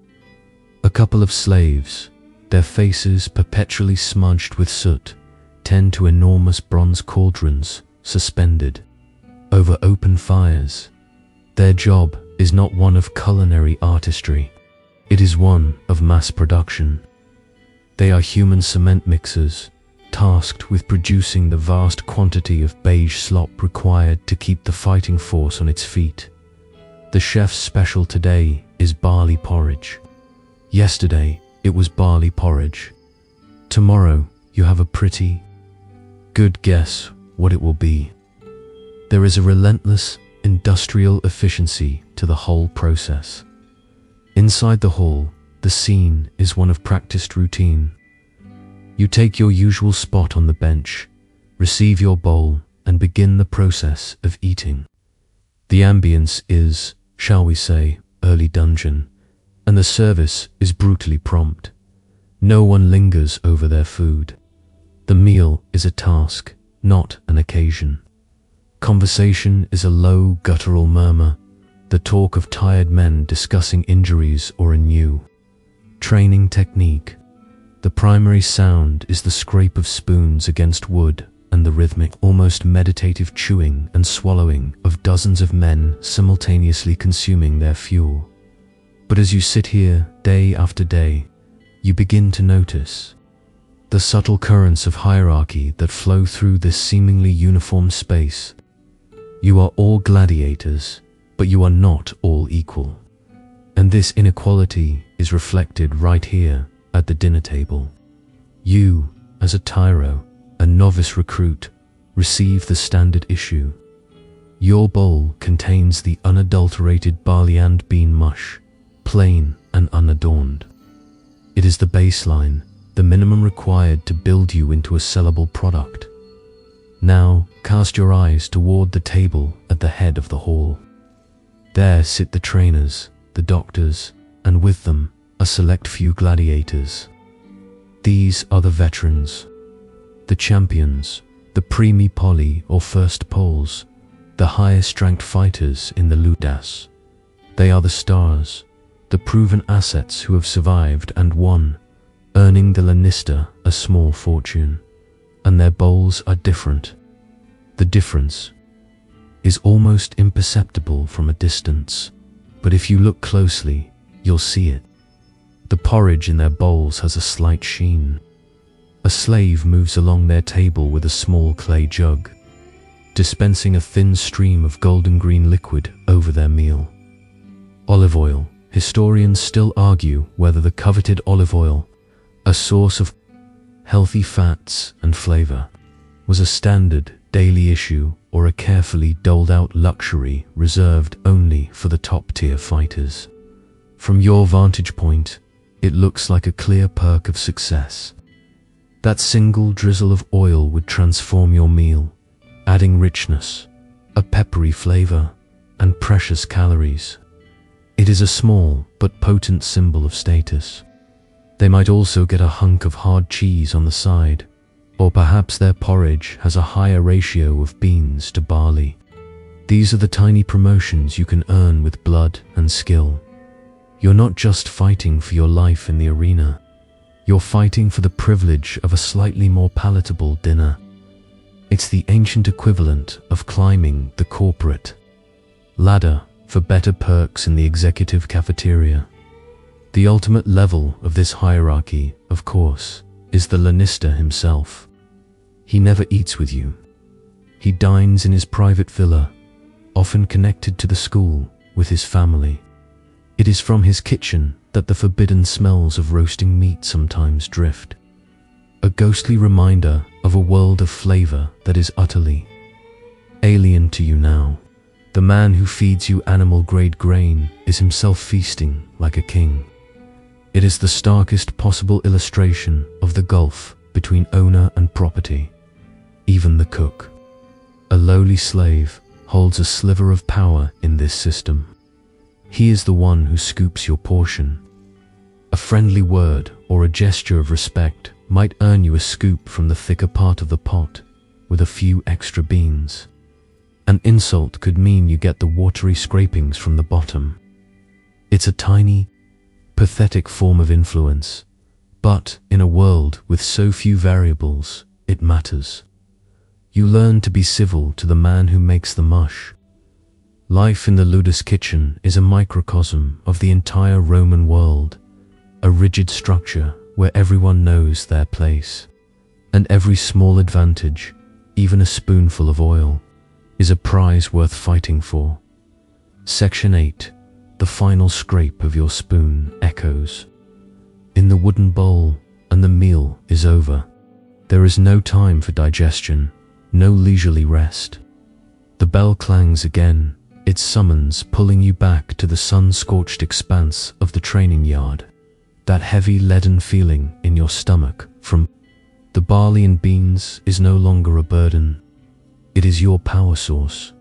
A couple of slaves, their faces perpetually smudged with soot, tend to enormous bronze cauldrons suspended over open fires. Their job is not one of culinary artistry. It is one of mass production. They are human cement mixers, tasked with producing the vast quantity of beige slop required to keep the fighting force on its feet. The chef's special today is barley porridge. Yesterday, it was barley porridge. Tomorrow, you have a pretty good guess what it will be. There is a relentless, industrial efficiency to the whole process. Inside the hall, the scene is one of practiced routine. You take your usual spot on the bench, receive your bowl, and begin the process of eating. The ambience is, shall we say, early dungeon, and the service is brutally prompt. No one lingers over their food. The meal is a task, not an occasion. Conversation is a low, guttural murmur, the talk of tired men discussing injuries or a new training technique. The primary sound is the scrape of spoons against wood and the rhythmic, almost meditative chewing and swallowing of dozens of men simultaneously consuming their fuel. But as you sit here day after day, you begin to notice the subtle currents of hierarchy that flow through this seemingly uniform space. You are all gladiators, but you are not all equal. And this inequality is reflected right here at the dinner table. You, as a tyro, a novice recruit, receive the standard issue. Your bowl contains the unadulterated barley and bean mush, plain and unadorned. It is the baseline, the minimum required to build you into a sellable product. Now, cast your eyes toward the table at the head of the hall. There sit the trainers, the doctors, and with them, a select few gladiators. These are the veterans, the champions, the primi poli or first poles, the highest ranked fighters in the Ludus. They are the stars, the proven assets who have survived and won, earning the lanista a small fortune. And their bowls are different. The difference is almost imperceptible from a distance, but if you look closely, you'll see it. The porridge in their bowls has a slight sheen. A slave moves along their table with a small clay jug, dispensing a thin stream of golden green liquid over their meal. Olive oil. Historians still argue whether the coveted olive oil, a source of healthy fats and flavor, was a standard daily issue or a carefully doled-out luxury reserved only for the top-tier fighters. From your vantage point, it looks like a clear perk of success. That single drizzle of oil would transform your meal, adding richness, a peppery flavor, and precious calories. It is a small but potent symbol of status. They might also get a hunk of hard cheese on the side, or perhaps their porridge has a higher ratio of beans to barley. These are the tiny promotions you can earn with blood and skill. You're not just fighting for your life in the arena. You're fighting for the privilege of a slightly more palatable dinner. It's the ancient equivalent of climbing the corporate ladder for better perks in the executive cafeteria. The ultimate level of this hierarchy, of course, is the lanista himself. He never eats with you. He dines in his private villa, often connected to the school, with his family. It is from his kitchen that the forbidden smells of roasting meat sometimes drift, a ghostly reminder of a world of flavor that is utterly alien to you now. The man who feeds you animal-grade grain is himself feasting like a king. It is the starkest possible illustration of the gulf between owner and property. Even the cook, a lowly slave, holds a sliver of power in this system. He is the one who scoops your portion. A friendly word or a gesture of respect might earn you a scoop from the thicker part of the pot with a few extra beans. An insult could mean you get the watery scrapings from the bottom. It's a tiny, pathetic form of influence, but in a world with so few variables, it matters. You learn to be civil to the man who makes the mush. Life in the Ludus kitchen is a microcosm of the entire Roman world, a rigid structure where everyone knows their place, and every small advantage, even a spoonful of oil, is a prize worth fighting for. Section 8. The final scrape of your spoon echoes in the wooden bowl, and the meal is over. There is no time for digestion, no leisurely rest. The bell clangs again, its summons pulling you back to the sun-scorched expanse of the training yard. That heavy leaden feeling in your stomach from the barley and beans is no longer a burden. It is your power source.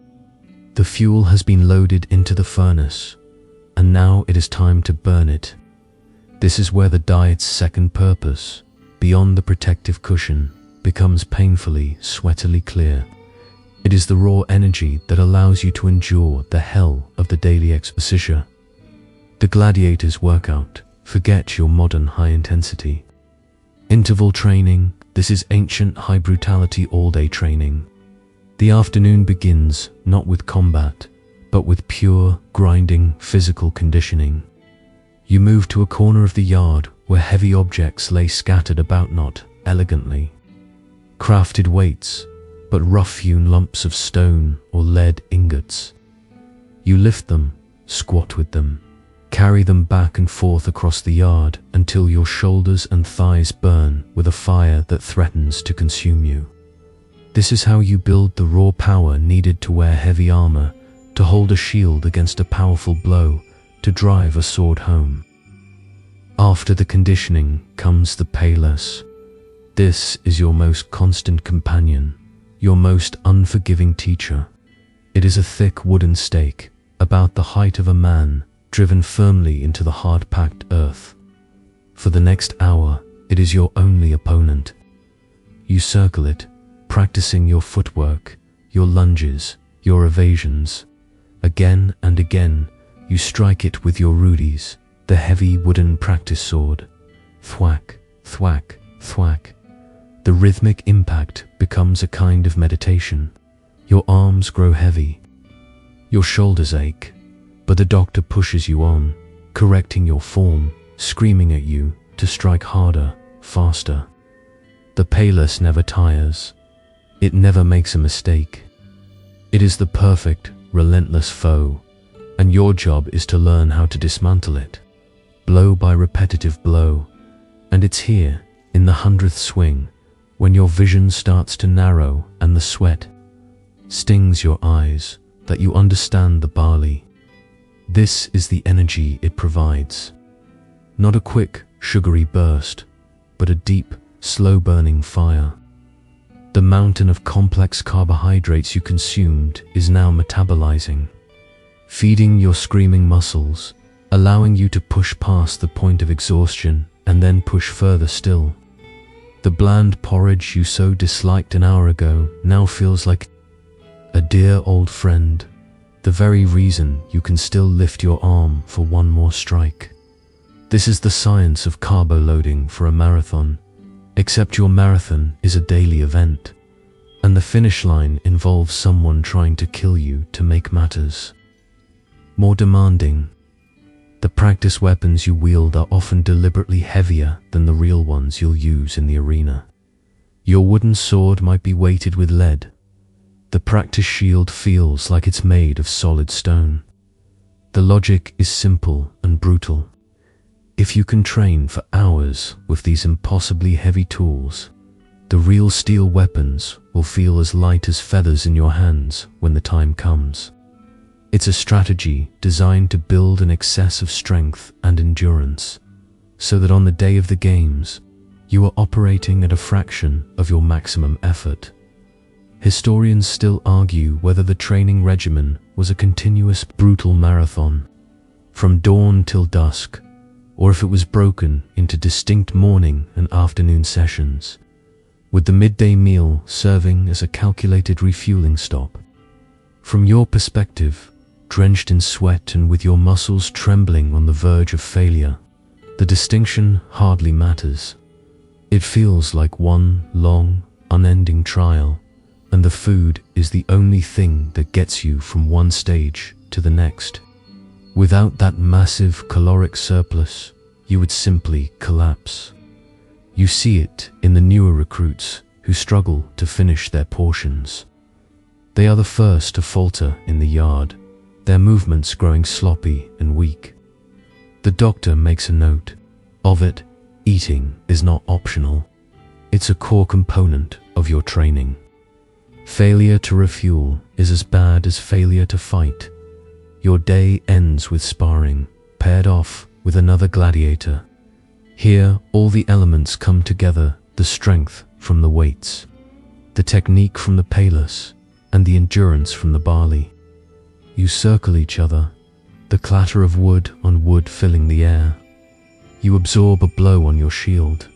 The fuel has been loaded into the furnace, and now it is time to burn it. This is where the diet's second purpose, beyond the protective cushion, becomes painfully, sweatily clear. It is the raw energy that allows you to endure the hell of the daily exercise. The Gladiators workout. Forget your modern high-intensity interval training. This is ancient high-brutality all-day training. The afternoon begins not with combat, but with pure, grinding physical conditioning. You move to a corner of the yard where heavy objects lay scattered about, not elegantly crafted weights, but rough-hewn lumps of stone or lead ingots. You lift them, squat with them, carry them back and forth across the yard until your shoulders and thighs burn with a fire that threatens to consume you. This is how you build the raw power needed to wear heavy armor, to hold a shield against a powerful blow, to drive a sword home. After the conditioning comes the payless. This is your most constant companion, your most unforgiving teacher. It is a thick wooden stake, about the height of a man, driven firmly into the hard-packed earth. For the next hour, it is your only opponent. You circle it, practicing your footwork, your lunges, your evasions. Again and again, you strike it with your rudies, the heavy wooden practice sword. Thwack, thwack, thwack. The rhythmic impact becomes a kind of meditation. Your arms grow heavy. Your shoulders ache. But the doctor pushes you on, correcting your form, screaming at you to strike harder, faster. The payless never tires. It never makes a mistake. It is the perfect, relentless foe, and your job is to learn how to dismantle it, blow by repetitive blow. And it's here, in the 100th swing, when your vision starts to narrow and the sweat stings your eyes, that you understand the barley. This is the energy it provides. Not a quick, sugary burst, but a deep, slow-burning fire. The mountain of complex carbohydrates you consumed is now metabolizing, feeding your screaming muscles, allowing you to push past the point of exhaustion and then push further still. The bland porridge you so disliked an hour ago now feels like a dear old friend, the very reason you can still lift your arm for one more strike. This is the science of carbo loading for a marathon, except your marathon is a daily event, and the finish line involves someone trying to kill you to make matters more demanding. The practice weapons you wield are often deliberately heavier than the real ones you'll use in the arena. Your wooden sword might be weighted with lead. The practice shield feels like it's made of solid stone. The logic is simple and brutal. If you can train for hours with these impossibly heavy tools, the real steel weapons will feel as light as feathers in your hands when the time comes. It's a strategy designed to build an excess of strength and endurance, so that on the day of the games, you are operating at a fraction of your maximum effort. Historians still argue whether the training regimen was a continuous, brutal marathon, from dawn till dusk, or if it was broken into distinct morning and afternoon sessions, with the midday meal serving as a calculated refueling stop. From your perspective, drenched in sweat and with your muscles trembling on the verge of failure, the distinction hardly matters. It feels like one long, unending trial, and the food is the only thing that gets you from one stage to the next. Without that massive caloric surplus, you would simply collapse. You see it in the newer recruits who struggle to finish their portions. They are the first to falter in the yard, their movements growing sloppy and weak. The doctor makes a note of it. Eating is not optional. It's a core component of your training. Failure to refuel is as bad as failure to fight. Your day ends with sparring, paired off with another gladiator. Here, all the elements come together: the strength from the weights, the technique from the palus, and the endurance from the barley. You circle each other, the clatter of wood on wood filling the air. You absorb a blow on your shield,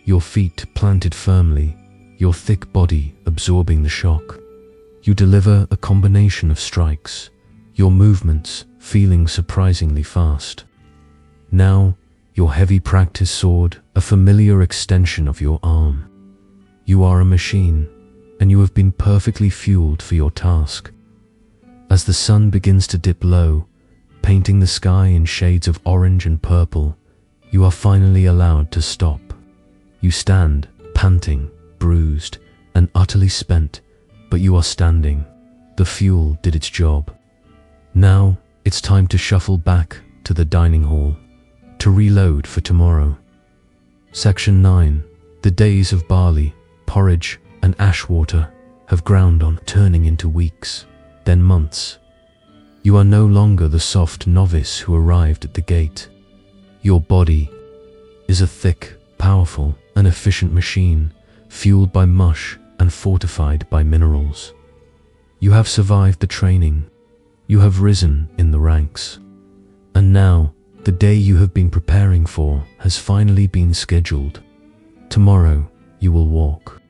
your feet planted firmly, your thick body absorbing the shock. You deliver a combination of strikes, your movements feeling surprisingly fast. Now, your heavy practice sword, a familiar extension of your arm. You are a machine, and you have been perfectly fueled for your task. As the sun begins to dip low, painting the sky in shades of orange and purple, you are finally allowed to stop. You stand, panting, bruised, and utterly spent, but you are standing. The fuel did its job. Now, it's time to shuffle back to the dining hall, to reload for tomorrow. Section 9. The days of barley, porridge, and ash water have ground on, turning into weeks, then months. You are no longer the soft novice who arrived at the gate. Your body is a thick, powerful, and efficient machine, fueled by mush and fortified by minerals. You have survived the training. You have risen in the ranks. And now, the day you have been preparing for has finally been scheduled. Tomorrow, you will walk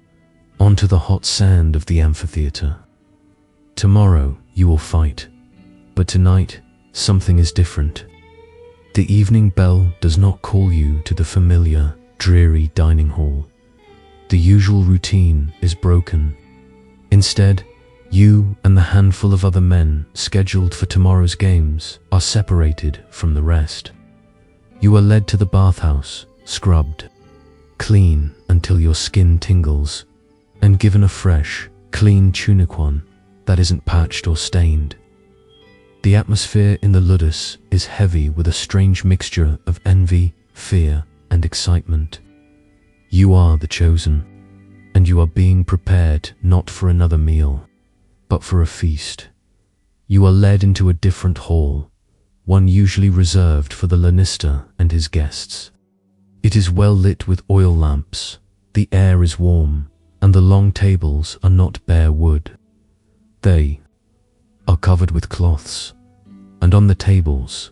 onto the hot sand of the amphitheater. Tomorrow, you will fight. But tonight, something is different. The evening bell does not call you to the familiar, dreary dining hall. The usual routine is broken. Instead, you and the handful of other men scheduled for tomorrow's games are separated from the rest. You are led to the bathhouse, scrubbed, clean until your skin tingles, and given a fresh, clean tunic that isn't patched or stained. The atmosphere in the Ludus is heavy with a strange mixture of envy, fear, and excitement. You are the chosen, and you are being prepared not for another meal, but for a feast. You are led into a different hall, one usually reserved for the Lannister and his guests. It is well lit with oil lamps, the air is warm, and the long tables are not bare wood. They are covered with cloths, and on the tables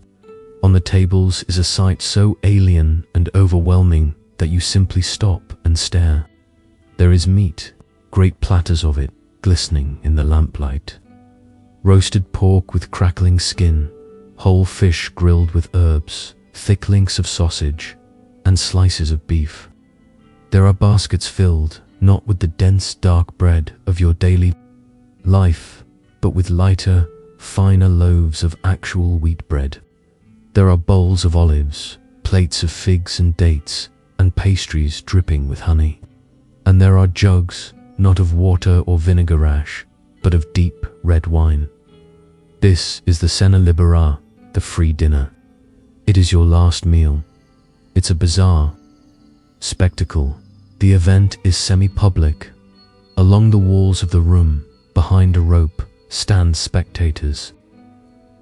is a sight so alien and overwhelming that you simply stop and stare. There is meat, great platters of it, glistening in the lamplight. Roasted pork with crackling skin, whole fish grilled with herbs, thick links of sausage, and slices of beef. There are baskets filled, not with the dense dark bread of your daily life, but with lighter, finer loaves of actual wheat bread. There are bowls of olives, plates of figs and dates, and pastries dripping with honey. And there are jugs, not of water or vinegar ash, but of deep red wine. This is the cena libera, the free dinner. It is your last meal. It's a bizarre spectacle. The event is semi-public. Along the walls of the room, behind a rope, stand spectators.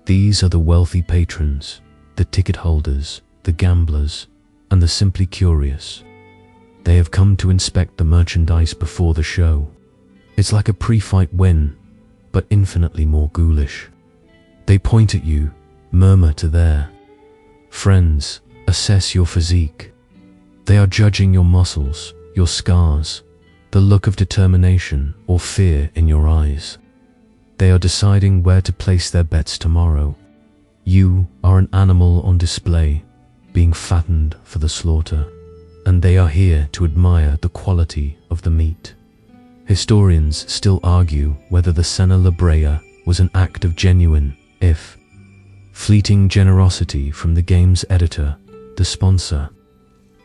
These are the wealthy patrons, the ticket holders, the gamblers, and the simply curious. They have come to inspect the merchandise before the show. It's like a pre-fight win, but infinitely more ghoulish. They point at you, murmur to their Friends assess your physique. They are judging your muscles, your scars, the look of determination or fear in your eyes. They are deciding where to place their bets tomorrow. You are an animal on display, being fattened for the slaughter, and they are here to admire the quality of the meat. Historians still argue whether the Cena La Brea was an act of genuine, if fleeting generosity from the game's editor, the sponsor,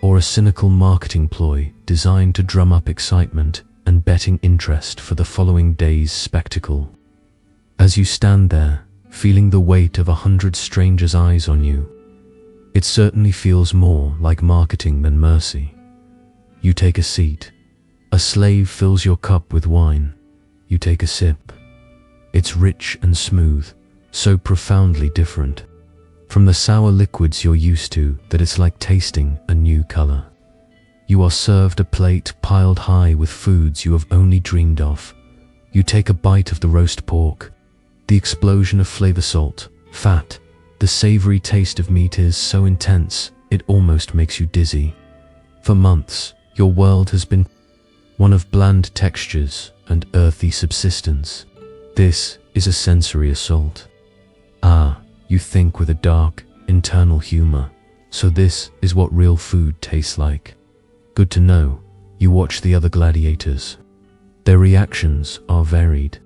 or a cynical marketing ploy designed to drum up excitement and betting interest for the following day's spectacle. As you stand there, feeling the weight of 100 strangers' eyes on you, it certainly feels more like marketing than mercy. You take a seat. A slave fills your cup with wine. You take a sip. It's rich and smooth, so profoundly different from the sour liquids you're used to that it's like tasting a new color. You are served a plate piled high with foods you have only dreamed of. You take a bite of the roast pork. The explosion of flavor, salt, fat, the savory taste of meat is so intense it almost makes you dizzy. For months, your world has been one of bland textures and earthy subsistence. This is a sensory assault. You think with a dark, internal humor. So this is what real food tastes like. Good to know. You watch the other gladiators. Their reactions are varied.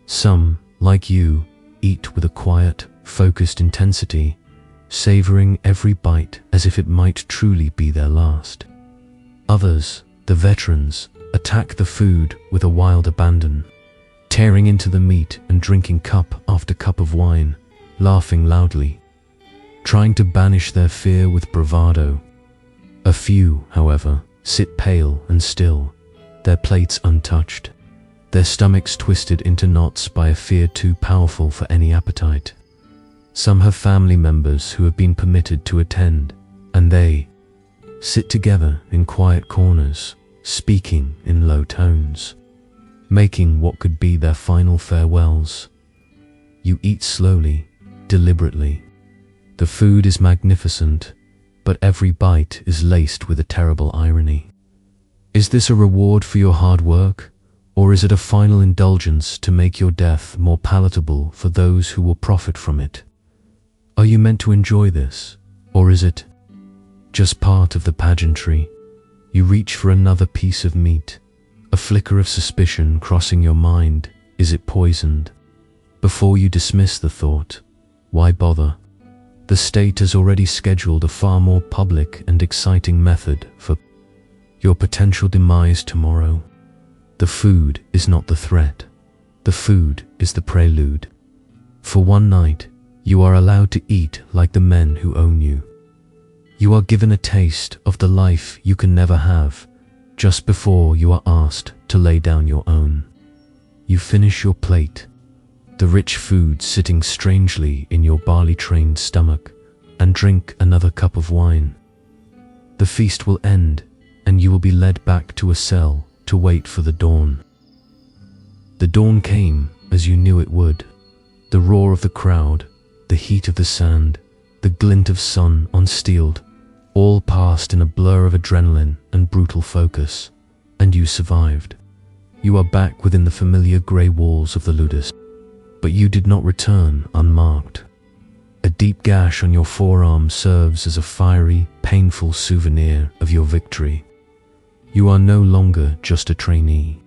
Some, like you, eat with a quiet, focused intensity, savoring every bite as if it might truly be their last. Others, the veterans, attack the food with a wild abandon, tearing into the meat and drinking cup after cup of wine, laughing loudly, trying to banish their fear with bravado. A few, however, sit pale and still, their plates untouched, their stomachs twisted into knots by a fear too powerful for any appetite. Some have family members who have been permitted to attend, and they sit together in quiet corners, speaking in low tones, making what could be their final farewells. You eat slowly, deliberately. The food is magnificent, but every bite is laced with a terrible irony. Is this a reward for your hard work, or is it a final indulgence to make your death more palatable for those who will profit from it? Are you meant to enjoy this, or is it just part of the pageantry? You reach for another piece of meat, a flicker of suspicion crossing your mind. Is it poisoned? Before you dismiss the thought, why bother? The state has already scheduled a far more public and exciting method for your potential demise tomorrow. The food is not the threat. The food is the prelude. For one night, you are allowed to eat like the men who own you. You are given a taste of the life you can never have, just before you are asked to lay down your own. You finish your plate, the rich food sitting strangely in your barley-trained stomach, and drink another cup of wine. The feast will end, and you will be led back to a cell to wait for the dawn. The dawn came as you knew it would. The roar of the crowd, the heat of the sand, the glint of sun on steel, all passed in a blur of adrenaline and brutal focus, and you survived. You are back within the familiar grey walls of the Ludus, but you did not return unmarked. A deep gash on your forearm serves as a fiery, painful souvenir of your victory. You are no longer just a trainee.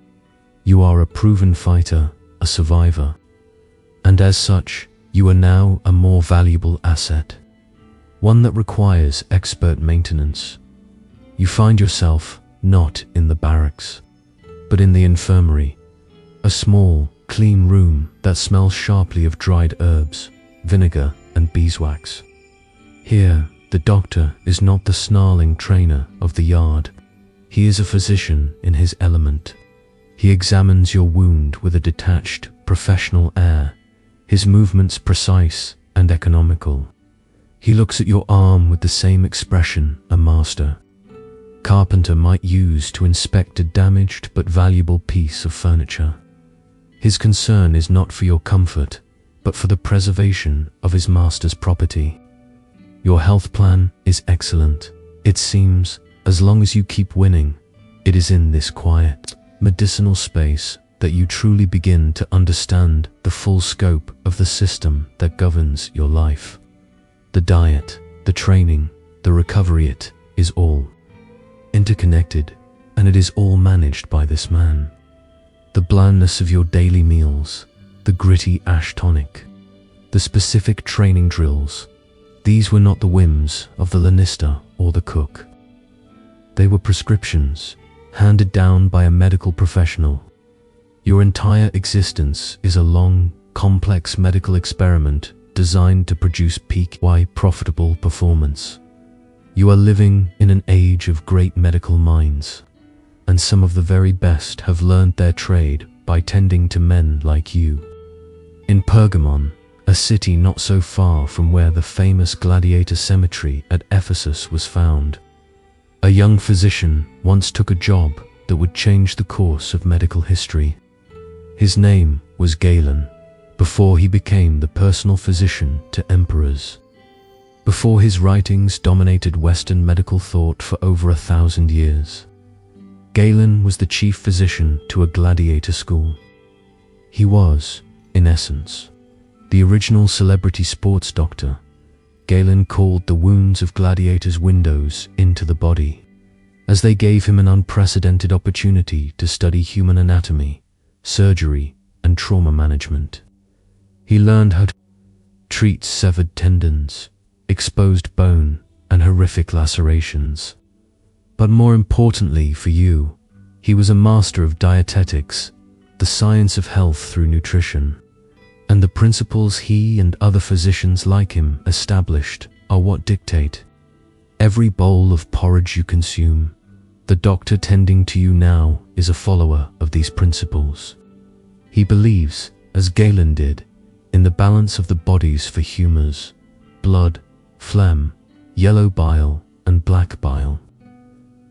You are a proven fighter, a survivor, and as such, you are now a more valuable asset, one that requires expert maintenance. You find yourself not in the barracks, but in the infirmary, a small, clean room that smells sharply of dried herbs, vinegar, and beeswax. Here, the doctor is not the snarling trainer of the yard. He is a physician in his element. He examines your wound with a detached, professional air, his movements precise and economical. He looks at your arm with the same expression a master carpenter might use to inspect a damaged but valuable piece of furniture. His concern is not for your comfort, but for the preservation of his master's property. Your health plan is excellent. It seems, as long as you keep winning, it is in this quiet, medicinal space that you truly begin to understand the full scope of the system that governs your life. The diet, the training, the recovery, it is all interconnected, and it is all managed by this man. The blandness of your daily meals, the gritty ash tonic, the specific training drills, these were not the whims of the Lannister or the cook. They were prescriptions handed down by a medical professional. Your entire existence is a long, complex medical experiment designed to produce peak-wide profitable performance. You are living in an age of great medical minds, and some of the very best have learned their trade by tending to men like you. In Pergamon, a city not so far from where the famous Gladiator cemetery at Ephesus was found, a young physician once took a job that would change the course of medical history. His name was Galen, before he became the personal physician to emperors. Before his writings dominated Western medical thought for over 1,000 years. Galen was the chief physician to a gladiator school. He was, in essence, the original celebrity sports doctor. Galen called the wounds of gladiators windows into the body, as they gave him an unprecedented opportunity to study human anatomy, surgery, and trauma management. He learned how to treat severed tendons, exposed bone, and horrific lacerations. But more importantly for you, he was a master of dietetics, the science of health through nutrition. And the principles he and other physicians like him established are what dictate every bowl of porridge you consume. The doctor tending to you now is a follower of these principles. He believes, as Galen did, in the balance of the bodies for humors, blood, phlegm, yellow bile, and black bile.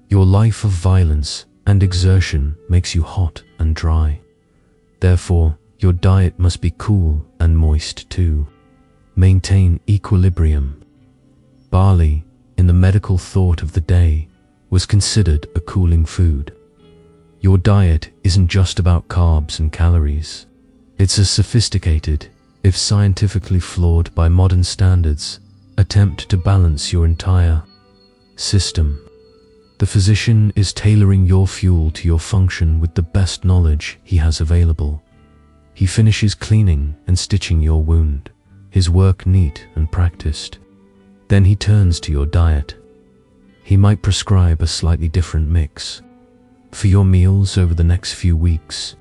Your life of violence and exertion makes you hot and dry. Therefore, your diet must be cool and moist too. Maintain equilibrium. Barley, in the medical thought of the day, was considered a cooling food. Your diet isn't just about carbs and calories. It's a sophisticated, if scientifically flawed by modern standards, attempt to balance your entire system. The physician is tailoring your fuel to your function with the best knowledge he has available. He finishes cleaning and stitching your wound, his work neat and practiced. Then he turns to your diet. He might prescribe a slightly different mix for your meals over the next few weeks,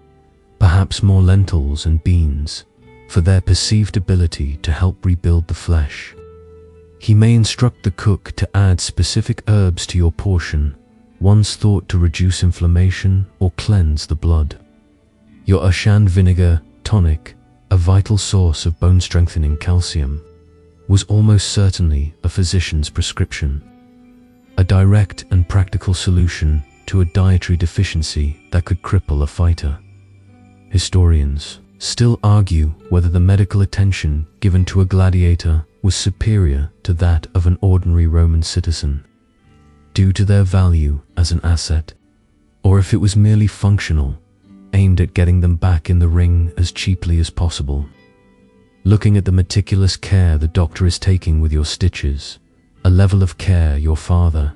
perhaps more lentils and beans for their perceived ability to help rebuild the flesh. He may instruct the cook to add specific herbs to your portion, ones thought to reduce inflammation or cleanse the blood. Your Ashan vinegar tonic, a vital source of bone-strengthening calcium, was almost certainly a physician's prescription, a direct and practical solution to a dietary deficiency that could cripple a fighter. Historians still argue whether the medical attention given to a gladiator was superior to that of an ordinary Roman citizen, due to their value as an asset, or if it was merely functional, aimed at getting them back in the ring as cheaply as possible. Looking at the meticulous care the doctor is taking with your stitches, a level of care your father,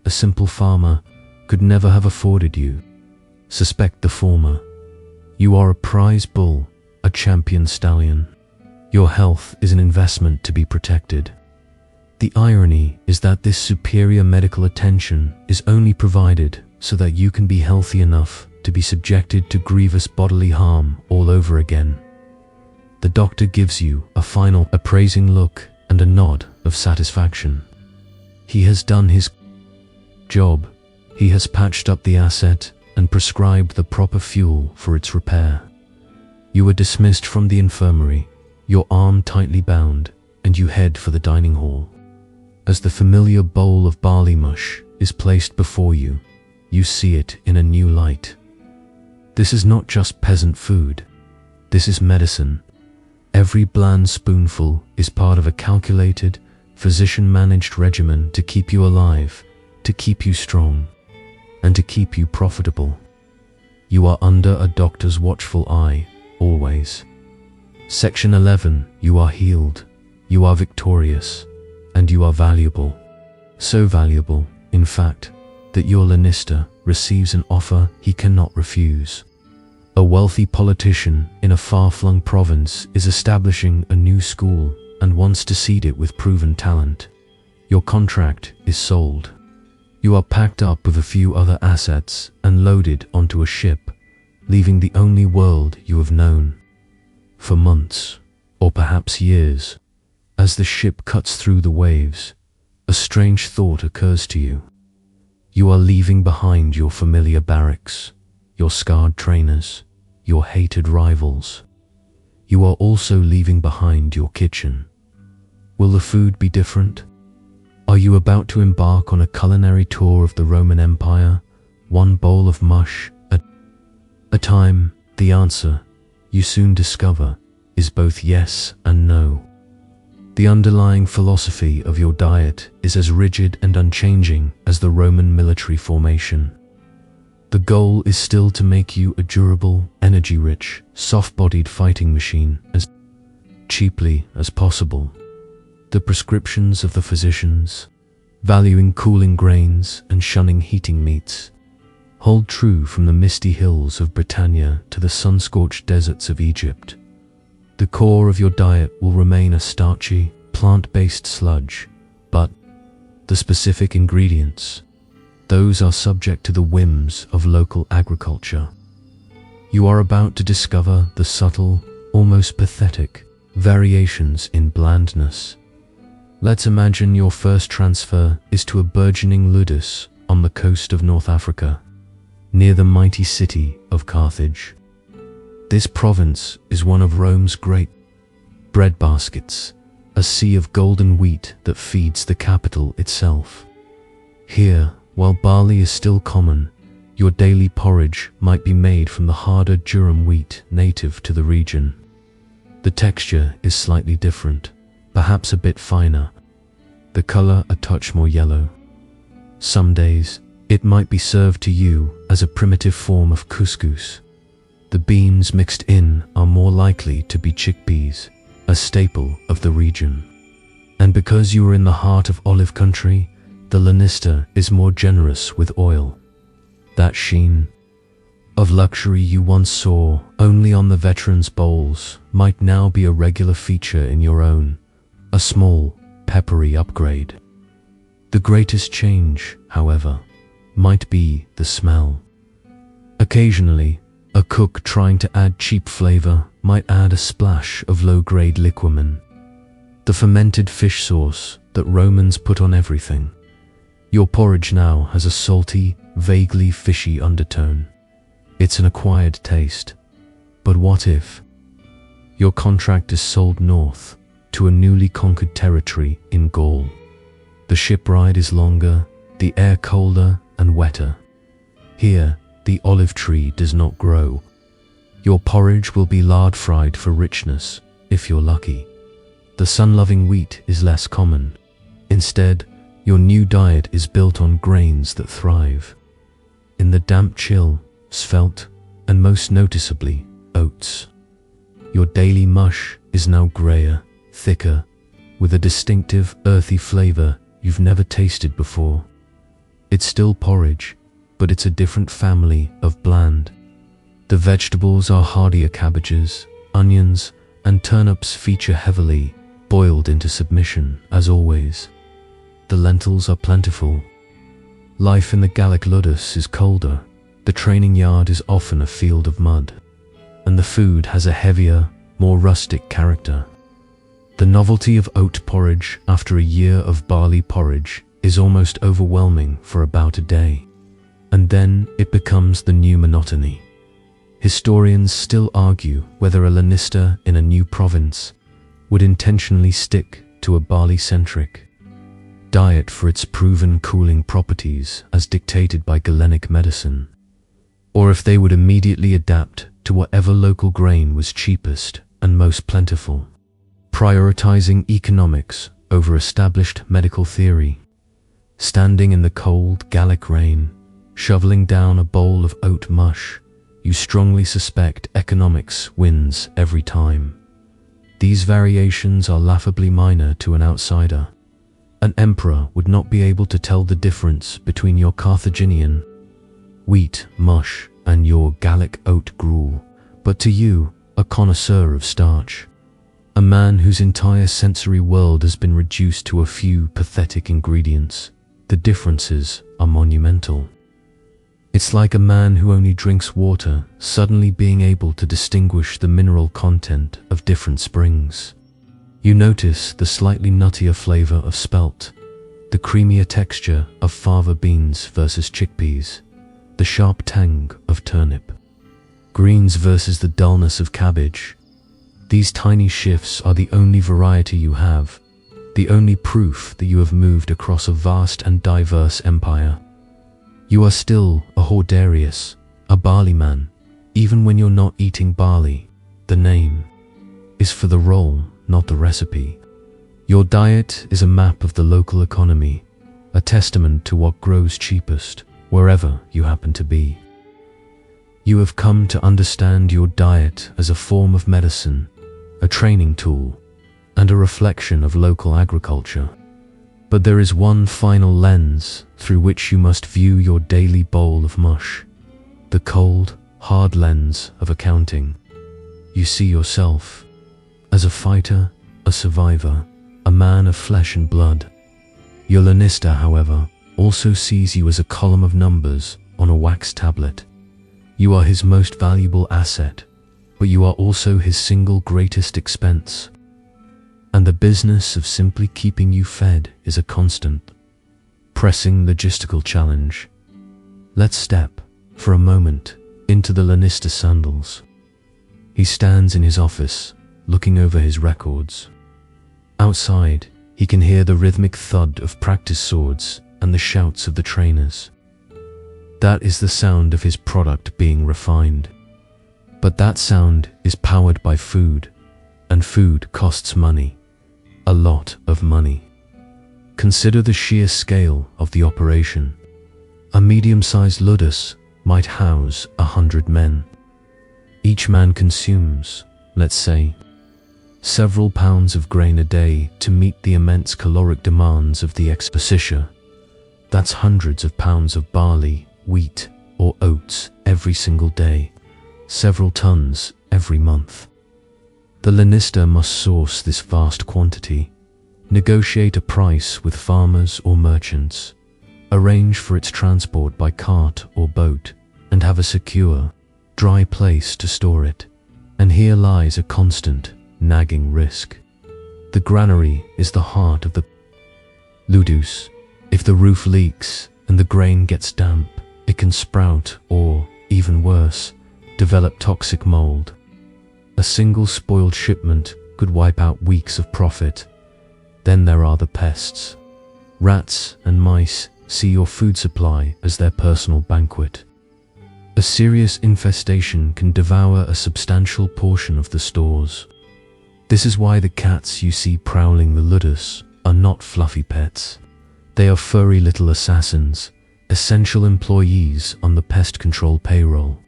a simple farmer, could never have afforded you. Suspect the former. You are a prize bull, a champion stallion. Your health is an investment to be protected. The irony is that this superior medical attention is only provided so that you can be healthy enough to be subjected to grievous bodily harm all over again. The doctor gives you a final appraising look and a nod of satisfaction. He has done his job. He has patched up the asset and prescribed the proper fuel for its repair. You are dismissed from the infirmary, your arm tightly bound, and you head for the dining hall. As the familiar bowl of barley mush is placed before you, you see it in a new light. This is not just peasant food. This is medicine. Every bland spoonful is part of a calculated, physician-managed regimen to keep you alive, to keep you strong, and to keep you profitable. You are under a doctor's watchful eye, always. Section 11. You are healed, you are victorious, and you are valuable. So valuable, in fact, that your Lannister receives an offer he cannot refuse. A wealthy politician in a far-flung province is establishing a new school and wants to seed it with proven talent. Your contract is sold. You are packed up with a few other assets and loaded onto a ship, leaving the only world you have known. For months, or perhaps years, as the ship cuts through the waves, a strange thought occurs to you. You are leaving behind your familiar barracks, your scarred trainers, your hated rivals. You are also leaving behind your kitchen. Will the food be different? Are you about to embark on a culinary tour of the Roman Empire, one bowl of mush at a time? The answer, you soon discover, is both yes and no. The underlying philosophy of your diet is as rigid and unchanging as the Roman military formation. The goal is still to make you a durable, energy-rich, soft-bodied fighting machine as cheaply as possible. The prescriptions of the physicians, valuing cooling grains and shunning heating meats, hold true from the misty hills of Britannia to the sun-scorched deserts of Egypt. The core of your diet will remain a starchy, plant-based sludge, but the specific ingredients, those are subject to the whims of local agriculture. You are about to discover the subtle, almost pathetic, variations in blandness. Let's imagine your first transfer is to a burgeoning Ludus on the coast of North Africa, near the mighty city of Carthage. This province is one of Rome's great breadbaskets, a sea of golden wheat that feeds the capital itself. Here, while barley is still common, your daily porridge might be made from the harder durum wheat native to the region. The texture is slightly different, perhaps a bit finer, the color a touch more yellow. Some days, it might be served to you as a primitive form of couscous. The beans mixed in are more likely to be chickpeas, a staple of the region. And because you are in the heart of olive country, the Lannister is more generous with oil. That sheen of luxury you once saw only on the veterans' bowls might now be a regular feature in your own, a small, peppery upgrade. The greatest change, however, might be the smell. Occasionally, a cook trying to add cheap flavor might add a splash of low-grade liquamen, the fermented fish sauce that Romans put on everything. Your porridge now has a salty, vaguely fishy undertone. It's an acquired taste. But what if your contract is sold north to a newly conquered territory in Gaul? The ship ride is longer, the air colder and wetter. Here, the olive tree does not grow. Your porridge will be lard-fried for richness, if you're lucky. The sun-loving wheat is less common. Instead, your new diet is built on grains that thrive in the damp chill, svelte, and most noticeably, oats. Your daily mush is now grayer, thicker, with a distinctive, earthy flavor you've never tasted before. It's still porridge, but it's a different family of bland. The vegetables are hardier cabbages, onions, and turnips feature heavily, boiled into submission, as always. The lentils are plentiful. Life in the Gallic Ludus is colder. The training yard is often a field of mud. And the food has a heavier, more rustic character. The novelty of oat porridge after a year of barley porridge is almost overwhelming for about a day. And then it becomes the new monotony. Historians still argue whether a Lannister in a new province would intentionally stick to a barley-centric diet for its proven cooling properties as dictated by Galenic medicine, or if they would immediately adapt to whatever local grain was cheapest and most plentiful. Prioritizing economics over established medical theory. Standing in the cold Gallic rain, shoveling down a bowl of oat mush, you strongly suspect economics wins every time. These variations are laughably minor to an outsider. An emperor would not be able to tell the difference between your Carthaginian wheat mush and your Gallic oat gruel, but to you, a connoisseur of starch, a man whose entire sensory world has been reduced to a few pathetic ingredients, the differences are monumental. It's like a man who only drinks water suddenly being able to distinguish the mineral content of different springs. You notice the slightly nuttier flavor of spelt, the creamier texture of fava beans versus chickpeas, the sharp tang of turnip, greens versus the dullness of cabbage. These tiny shifts are the only variety you have, the only proof that you have moved across a vast and diverse empire. You are still a Hordearii, a barley-man, even when you're not eating barley. The name is for the role, not the recipe. Your diet is a map of the local economy, a testament to what grows cheapest, wherever you happen to be. You have come to understand your diet as a form of medicine, a training tool, and a reflection of local agriculture. But there is one final lens through which you must view your daily bowl of mush, the cold, hard lens of accounting. You see yourself as a fighter, a survivor, a man of flesh and blood. Your Lannister, however, also sees you as a column of numbers on a wax tablet. You are his most valuable asset, but you are also his single greatest expense. And the business of simply keeping you fed is a constant, pressing logistical challenge. Let's step, for a moment, into the Lannister sandals. He stands in his office, looking over his records. Outside, he can hear the rhythmic thud of practice swords and the shouts of the trainers. That is the sound of his product being refined. But that sound is powered by food, and food costs money. A lot of money. Consider the sheer scale of the operation. A medium-sized Ludus might house 100 men. Each man consumes, let's say, several pounds of grain a day to meet the immense caloric demands of the exposition. That's hundreds of pounds of barley, wheat, or oats every single day, several tons every month. The Lannister must source this vast quantity, negotiate a price with farmers or merchants, arrange for its transport by cart or boat, and have a secure, dry place to store it. And here lies a constant, nagging risk. The granary is the heart of the Ludus. If the roof leaks and the grain gets damp, it can sprout or, even worse, develop toxic mold. A single spoiled shipment could wipe out weeks of profit. Then there are the pests. Rats and mice see your food supply as their personal banquet. A serious infestation can devour a substantial portion of the stores. This is why the cats you see prowling the Ludus are not fluffy pets. They are furry little assassins, essential employees on the pest control payroll.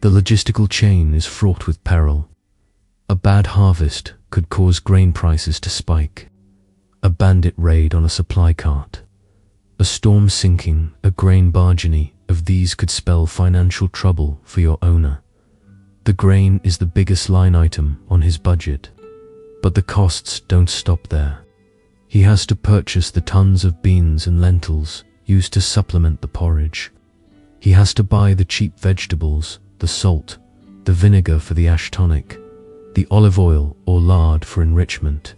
The logistical chain is fraught with peril. A bad harvest could cause grain prices to spike. A bandit raid on a supply cart. A storm sinking a grain bargery of these could spell financial trouble for your owner. The grain is the biggest line item on his budget. But the costs don't stop there. He has to purchase the tons of beans and lentils used to supplement the porridge. He has to buy the cheap vegetables, the salt, the vinegar for the ash tonic, the olive oil or lard for enrichment.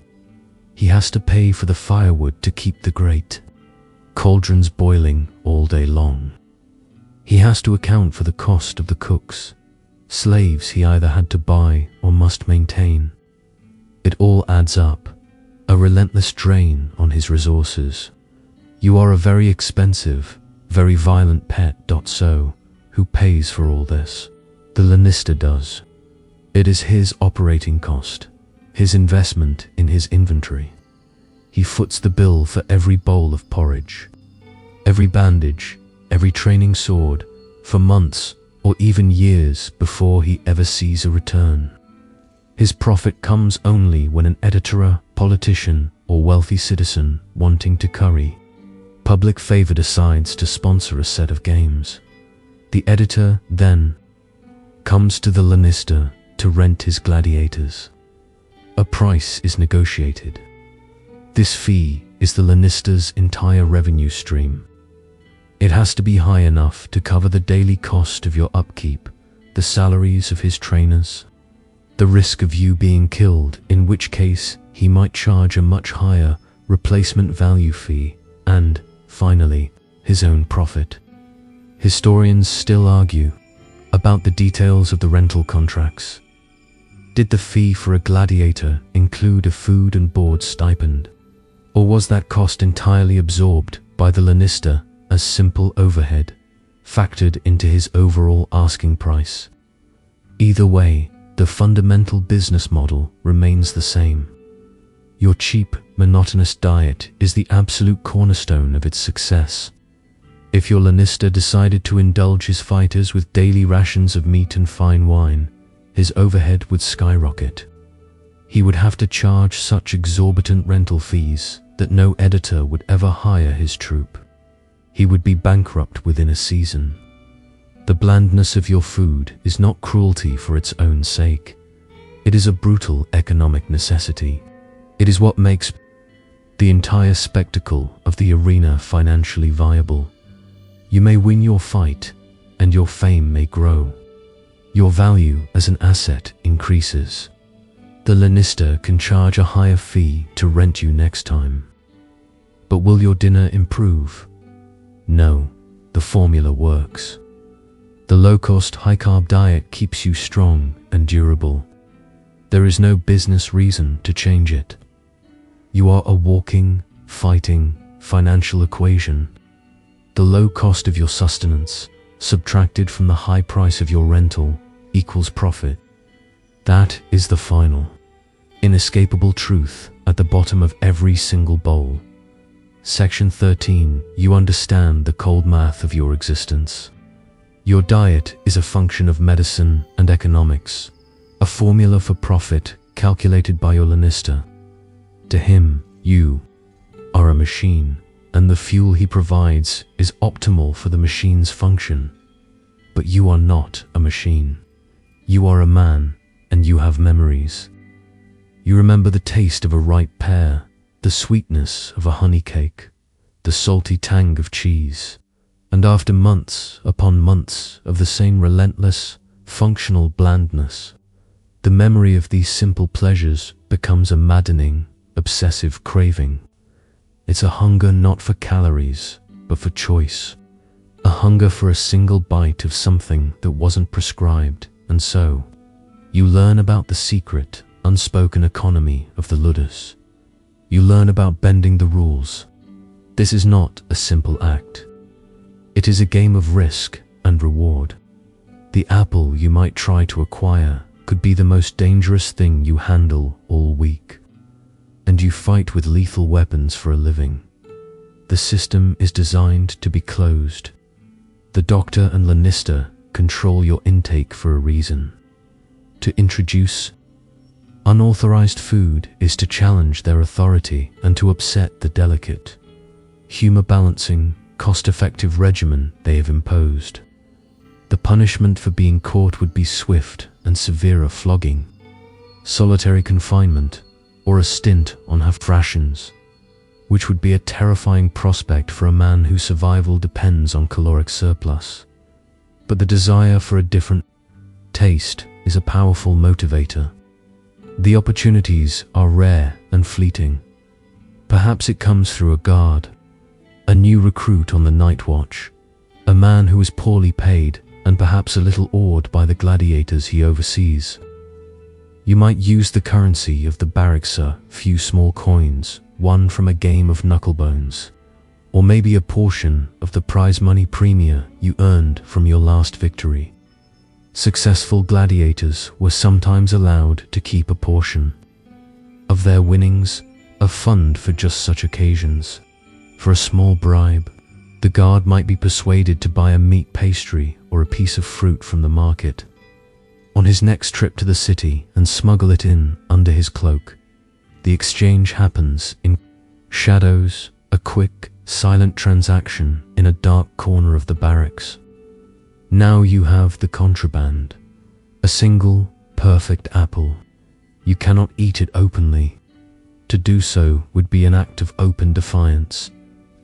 He has to pay for the firewood to keep the grate, cauldrons boiling all day long. He has to account for the cost of the cooks, slaves he either had to buy or must maintain. It all adds up, a relentless drain on his resources. You are a very expensive, very violent pet. So, who pays for all this? The Lannister does. It is his operating cost, his investment in his inventory. he foots the bill for every bowl of porridge, every bandage, every training sword, for months or even years before he ever sees a return. His profit comes only when an editor, politician, or wealthy citizen wanting to curry public favor decides to sponsor a set of games. The editor then comes to the Lannister to rent his gladiators. A price is negotiated. This fee is the Lannister's entire revenue stream. It has to be high enough to cover the daily cost of your upkeep, the salaries of his trainers, the risk of you being killed, in which case he might charge a much higher replacement value fee, and, finally, his own profit. Historians still argue about the details of the rental contracts. Did the fee for a gladiator include a food and board stipend, or was that cost entirely absorbed by the Lannister as simple overhead, factored into his overall asking price? Either way, the fundamental business model remains the same. Your cheap, monotonous diet is the absolute cornerstone of its success. If your Lannister decided to indulge his fighters with daily rations of meat and fine wine, his overhead would skyrocket. He would have to charge such exorbitant rental fees that no editor would ever hire his troupe. He would be bankrupt within a season. The blandness of your food is not cruelty for its own sake. It is a brutal economic necessity. It is what makes the entire spectacle of the arena financially viable. You may win your fight, and your fame may grow. Your value as an asset increases. The Lannister can charge a higher fee to rent you next time. But will your dinner improve? No, the formula works. The low-cost, high-carb diet keeps you strong and durable. There is no business reason to change it. You are a walking, fighting, financial equation. The low cost of your sustenance, subtracted from the high price of your rental, equals profit. That is the final, inescapable truth at the bottom of every single bowl. Section 13. You understand the cold math of your existence. Your diet is a function of medicine and economics, a formula for profit calculated by your Lannister. To him, you are a machine, and the fuel he provides is optimal for the machine's function. But you are not a machine. You are a man, and you have memories. You remember the taste of a ripe pear, the sweetness of a honey cake, the salty tang of cheese, and after months upon months of the same relentless, functional blandness, the memory of these simple pleasures becomes a maddening, obsessive craving. It's a hunger not for calories, but for choice. A hunger for a single bite of something that wasn't prescribed, and so, you learn about the secret, unspoken economy of the Ludus. You learn about bending the rules. This is not a simple act. It is a game of risk and reward. The apple you might try to acquire could be the most dangerous thing you handle all week. And you fight with lethal weapons for a living. The system is designed to be closed. The doctor and Lannister control your intake for a reason. To introduce unauthorized food is to challenge their authority and to upset the delicate, humor-balancing, cost-effective regimen they have imposed. The punishment for being caught would be swift and severe flogging, solitary confinement, or a stint on half rations, which would be a terrifying prospect for a man whose survival depends on caloric surplus. But the desire for a different taste is a powerful motivator. The opportunities are rare and fleeting. Perhaps it comes through a guard, a new recruit on the night watch, a man who is poorly paid and perhaps a little awed by the gladiators he oversees. You might use the currency of the barracks, a few small coins, won from a game of knucklebones, or maybe a portion of the prize money premia you earned from your last victory. Successful gladiators were sometimes allowed to keep a portion of their winnings, a fund for just such occasions. For a small bribe, the guard might be persuaded to buy a meat pastry or a piece of fruit from the market on his next trip to the city and smuggle it in under his cloak. The exchange happens in shadows, a quick, silent transaction in a dark corner of the barracks. Now you have the contraband, a single, perfect apple. You cannot eat it openly. To do so would be an act of open defiance,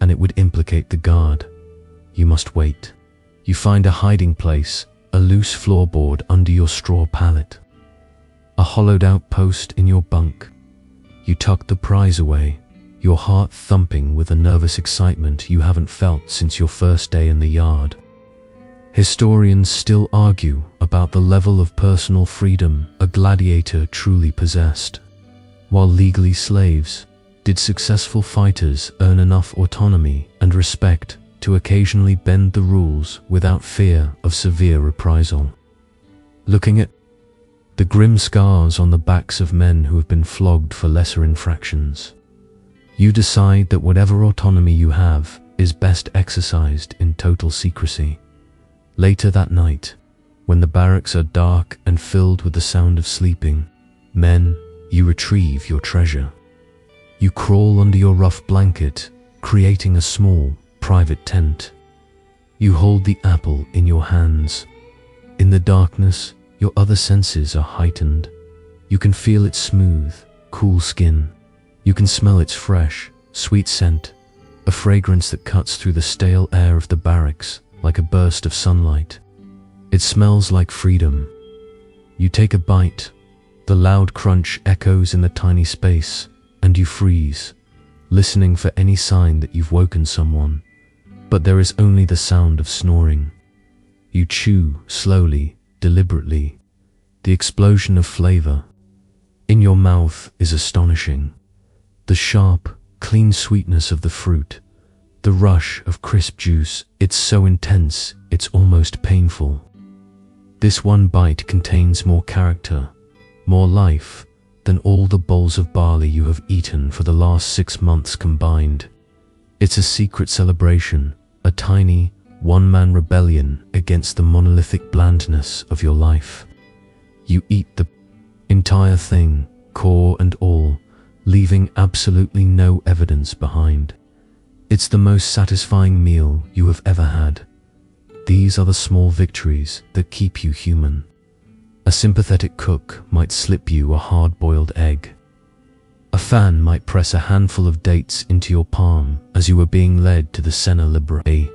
and it would implicate the guard. You must wait. You find a hiding place, a loose floorboard under your straw pallet, a hollowed-out post in your bunk. You tuck the prize away, your heart thumping with a nervous excitement you haven't felt since your first day in the yard. Historians still argue about the level of personal freedom a gladiator truly possessed. While legally slaves, did successful fighters earn enough autonomy and respect to occasionally bend the rules without fear of severe reprisal? Looking at the grim scars on the backs of men who have been flogged for lesser infractions, you decide that whatever autonomy you have is best exercised in total secrecy. Later that night, when the barracks are dark and filled with the sound of sleeping men, you retrieve your treasure. You crawl under your rough blanket, creating a small, private tent. You hold the apple in your hands. In the darkness, your other senses are heightened. You can feel its smooth, cool skin. You can smell its fresh, sweet scent, a fragrance that cuts through the stale air of the barracks like a burst of sunlight. It smells like freedom. You take a bite. The loud crunch echoes in the tiny space, and you freeze, listening for any sign that you've woken someone. But there is only the sound of snoring. You chew slowly, deliberately. The explosion of flavor in your mouth is astonishing. The sharp, clean sweetness of the fruit, the rush of crisp juice, it's so intense, it's almost painful. This one bite contains more character, more life, than all the bowls of barley you have eaten for the last 6 months combined. It's a secret celebration, a tiny, one-man rebellion against the monolithic blandness of your life. You eat the entire thing, core and all, leaving absolutely no evidence behind. It's the most satisfying meal you have ever had. These are the small victories that keep you human. A sympathetic cook might slip you a hard-boiled egg. A fan might press a handful of dates into your palm as you were being led to the Cena Libre.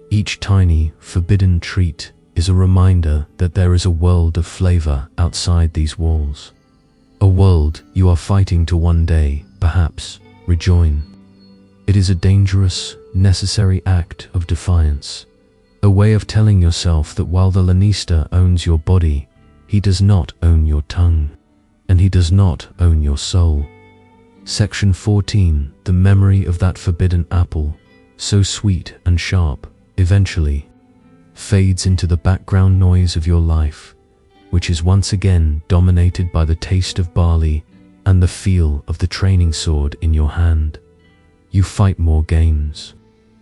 Each tiny, forbidden treat is a reminder that there is a world of flavor outside these walls. A world you are fighting to one day, perhaps, rejoin. It is a dangerous, necessary act of defiance, a way of telling yourself that while the Lannister owns your body, he does not own your tongue, and he does not own your soul. Section 14, the memory of that forbidden apple, so sweet and sharp, eventually fades into the background noise of your life, which is once again dominated by the taste of barley and the feel of the training sword in your hand. You fight more games.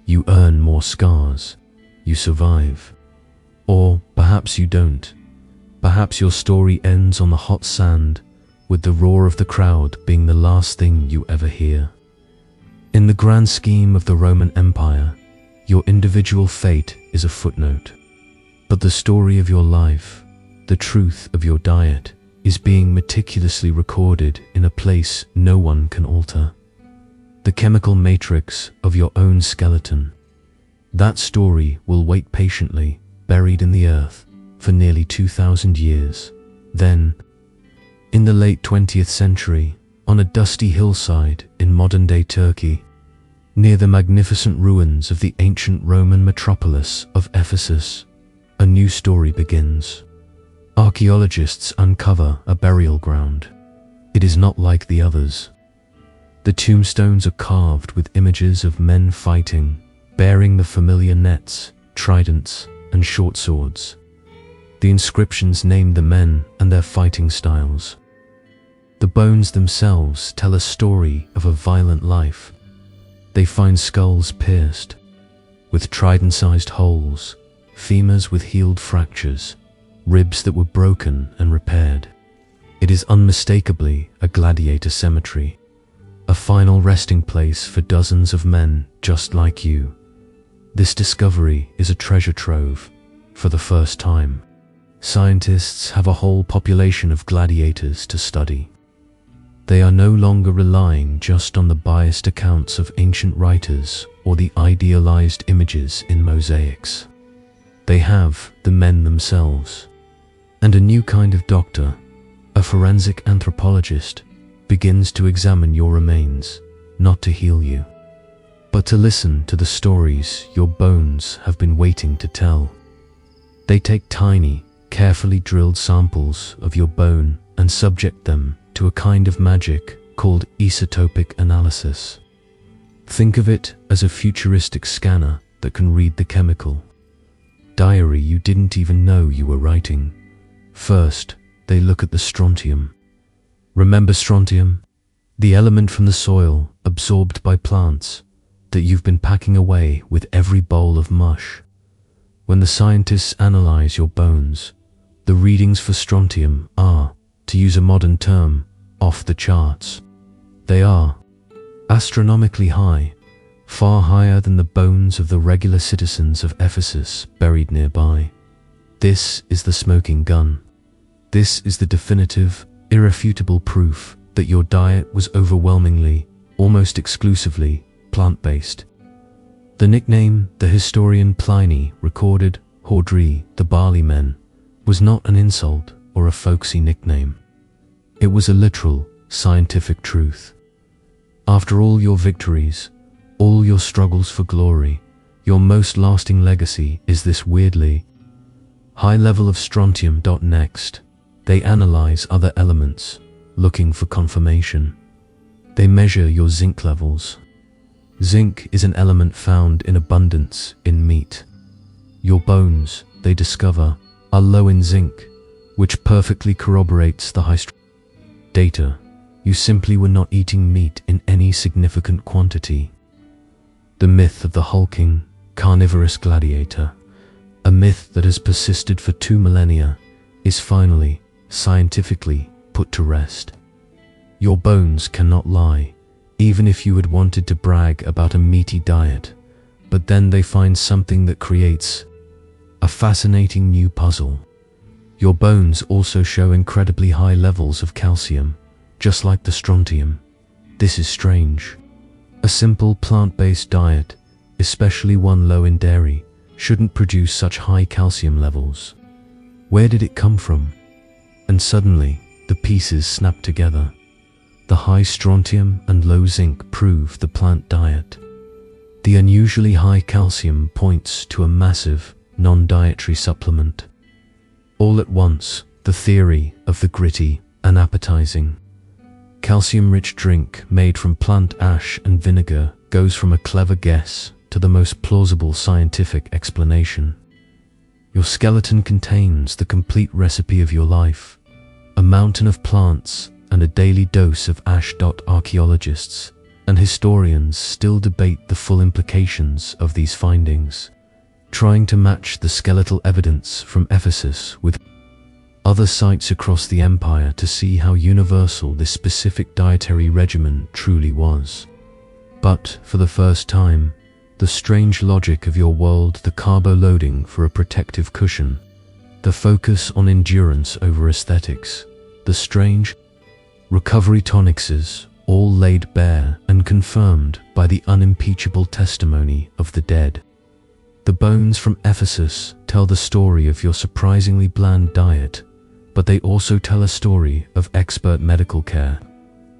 You earn more scars. You survive. Or perhaps you don't. Perhaps your story ends on the hot sand, with the roar of the crowd being the last thing you ever hear. In the grand scheme of the Roman Empire, your individual fate is a footnote. But the story of your life, the truth of your diet, is being meticulously recorded in a place no one can alter. The chemical matrix of your own skeleton. That story will wait patiently, buried in the earth, for nearly 2,000 years. Then, in the late 20th century, on a dusty hillside in modern-day Turkey, near the magnificent ruins of the ancient Roman metropolis of Ephesus, a new story begins. Archaeologists uncover a burial ground. It is not like the others. The tombstones are carved with images of men fighting, bearing the familiar nets, tridents, and short swords. The inscriptions name the men and their fighting styles. The bones themselves tell a story of a violent life. They find skulls pierced, with trident-sized holes, femurs with healed fractures, ribs that were broken and repaired. It is unmistakably a gladiator cemetery, a final resting place for dozens of men just like you. This discovery is a treasure trove. For the first time, scientists have a whole population of gladiators to study. They are no longer relying just on the biased accounts of ancient writers or the idealized images in mosaics. They have the men themselves. And a new kind of doctor, a forensic anthropologist, begins to examine your remains, not to heal you, but to listen to the stories your bones have been waiting to tell. They take tiny, carefully drilled samples of your bone and subject them to a kind of magic called isotopic analysis. Think of it as a futuristic scanner that can read the chemical diary you didn't even know you were writing. First, they look at the strontium. Remember strontium? The element from the soil absorbed by plants that you've been packing away with every bowl of mush. When the scientists analyze your bones, the readings for strontium are, to use a modern term, off the charts. They are astronomically high, far higher than the bones of the regular citizens of Ephesus buried nearby. This is the smoking gun. This is the definitive, irrefutable proof that your diet was overwhelmingly, almost exclusively, plant-based. The nickname the historian Pliny recorded, Hordearii, the barley-men, was not an insult or a folksy nickname. It was a literal, scientific truth. After all your victories, all your struggles for glory, your most lasting legacy is this weirdly high level of strontium. Next, they analyze other elements, looking for confirmation. They measure your zinc levels. Zinc is an element found in abundance in meat. Your bones, they discover, are low in zinc, which perfectly corroborates the high data. You simply were not eating meat in any significant quantity. The myth of the hulking, carnivorous gladiator, a myth that has persisted for 2 millennia, is finally, scientifically, put to rest. Your bones cannot lie, even if you had wanted to brag about a meaty diet, but then they find something that creates a fascinating new puzzle. Your bones also show incredibly high levels of calcium, just like the strontium. This is strange. A simple plant-based diet, especially one low in dairy, shouldn't produce such high calcium levels. Where did it come from? And suddenly, the pieces snap together. The high strontium and low zinc prove the plant diet. The unusually high calcium points to a massive, non-dietary supplement. All at once, the theory of the gritty, unappetizing, calcium-rich drink made from plant ash and vinegar goes from a clever guess to the most plausible scientific explanation. Your skeleton contains the complete recipe of your life, a mountain of plants and a daily dose of ash. Archaeologists and historians still debate the full implications of these findings, trying to match the skeletal evidence from Ephesus with other sites across the empire to see how universal this specific dietary regimen truly was. But, for the first time, the strange logic of your world, the carbo-loading for a protective cushion, the focus on endurance over aesthetics, the strange recovery tonics, all laid bare and confirmed by the unimpeachable testimony of the dead. The bones from Ephesus tell the story of your surprisingly bland diet, but they also tell a story of expert medical care,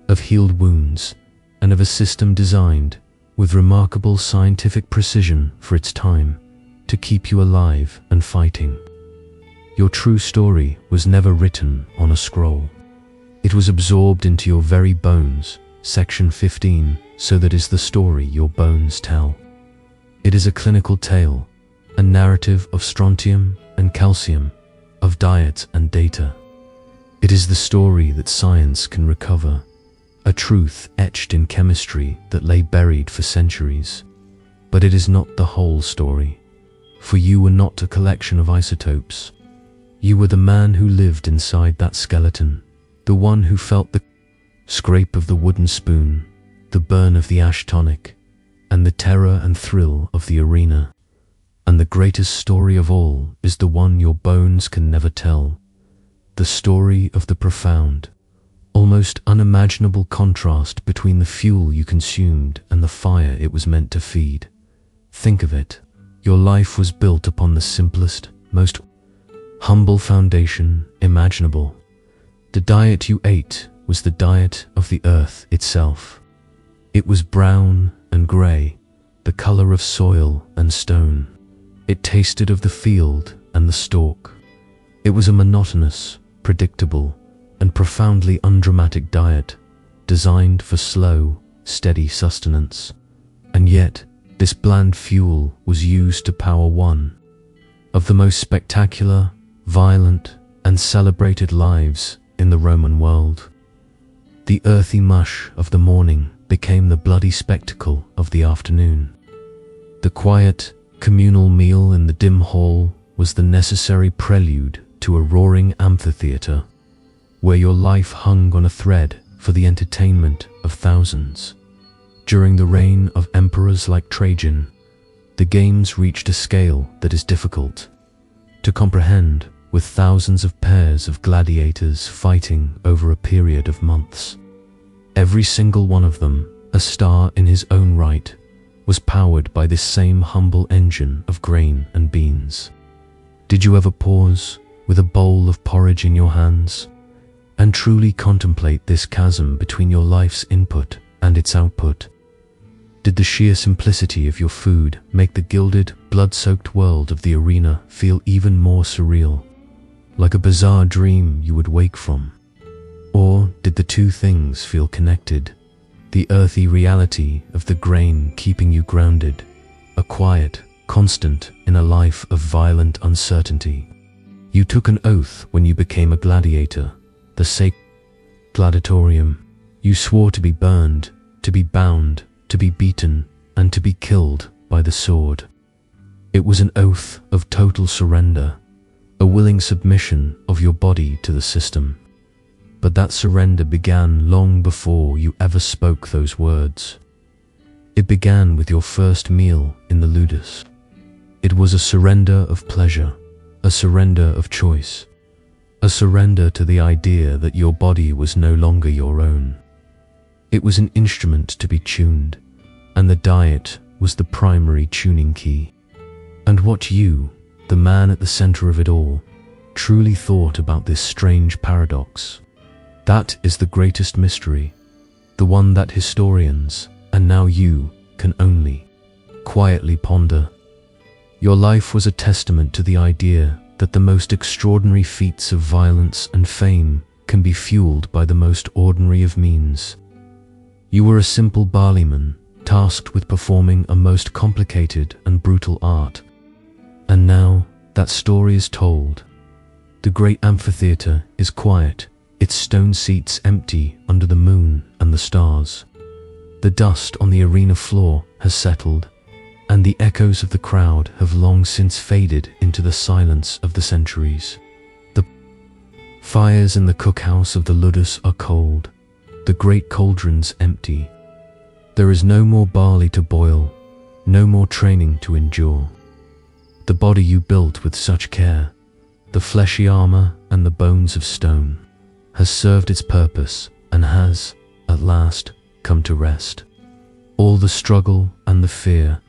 of healed wounds, and of a system designed, with remarkable scientific precision for its time, to keep you alive and fighting. Your true story was never written on a scroll. It was absorbed into your very bones, section 15, so that is the story your bones tell. It is a clinical tale, a narrative of strontium and calcium, of diet and data. It It is the story that science can recover, a truth etched in chemistry that lay buried for centuries. But it is not the whole story, for you were not a collection of isotopes. You were the man who lived inside that skeleton, the one who felt the scrape of the wooden spoon, the burn of the ash tonic, and the terror and thrill of the arena. And the greatest story of all is the one your bones can never tell, the story of the profound, almost unimaginable contrast between the fuel you consumed and the fire it was meant to feed. Think of it. Your life was built upon the simplest, most humble foundation imaginable. The diet you ate was the diet of the earth itself. It was brown and grey, the color of soil and stone. It tasted of the field and the stalk. It was a monotonous, predictable, and profoundly undramatic diet, designed for slow, steady sustenance. And yet, this bland fuel was used to power one of the most spectacular, violent, and celebrated lives in the Roman world. The earthy mush of the morning became the bloody spectacle of the afternoon. The quiet, communal meal in the dim hall was the necessary prelude to a roaring amphitheater, where your life hung on a thread for the entertainment of thousands. During the reign of emperors like Trajan, the games reached a scale that is difficult to comprehend, with thousands of pairs of gladiators fighting over a period of months. Every single one of them, a star in his own right, was powered by this same humble engine of grain and beans. Did you ever pause, with a bowl of porridge in your hands, and truly contemplate this chasm between your life's input and its output? Did the sheer simplicity of your food make the gilded, blood-soaked world of the arena feel even more surreal, like a bizarre dream you would wake from? Or did the two things feel connected? The earthy reality of the grain keeping you grounded, a quiet, constant in a life of violent uncertainty. You took an oath when you became a gladiator, the sacred gladiatorium. You swore to be burned, to be bound, to be beaten, and to be killed by the sword. It was an oath of total surrender, a willing submission of your body to the system. But that surrender began long before you ever spoke those words. It began with your first meal in the Ludus. It was a surrender of pleasure, a surrender of choice, a surrender to the idea that your body was no longer your own. It was an instrument to be tuned, and the diet was the primary tuning key. And what you, the man at the center of it all, truly thought about this strange paradox. That is the greatest mystery, the one that historians, and now you, can only quietly ponder. Your life was a testament to the idea that the most extraordinary feats of violence and fame can be fueled by the most ordinary of means. You were a simple barley-man, tasked with performing a most complicated and brutal art. And now that story is told. The great amphitheater is quiet, its stone seats empty under the moon and the stars. The dust on the arena floor has settled, and the echoes of the crowd have long since faded into the silence of the centuries. The fires in the cookhouse of the Ludus are cold, the great cauldrons empty. There is no more barley to boil, no more training to endure. The body you built with such care, the fleshy armor and the bones of stone, has served its purpose and has, at last, come to rest. All the struggle and the fear,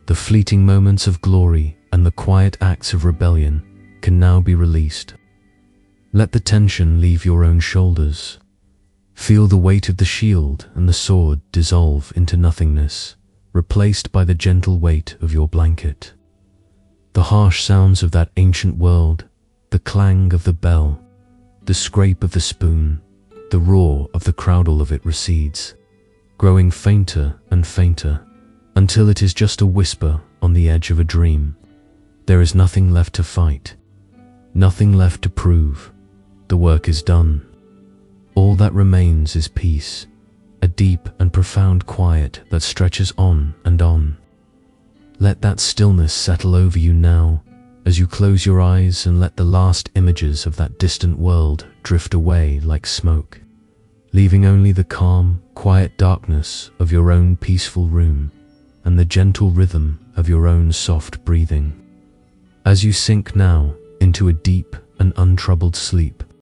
the fleeting moments of glory and the quiet acts of rebellion can now be released. Let the tension leave your own shoulders. Feel the weight of the shield and the sword dissolve into nothingness, replaced by the gentle weight of your blanket. The harsh sounds of that ancient world, the clang of the bell, the scrape of the spoon, the roar of the cradle of it recedes, growing fainter and fainter, until it is just a whisper on the edge of a dream. There is nothing left to fight, nothing left to prove. The work is done. All that remains is peace, a deep and profound quiet that stretches on and on. Let that stillness settle over you now, as you close your eyes and let the last images of that distant world drift away like smoke, leaving only the calm, quiet darkness of your own peaceful room and the gentle rhythm of your own soft breathing. As you sink now into a deep and untroubled sleep,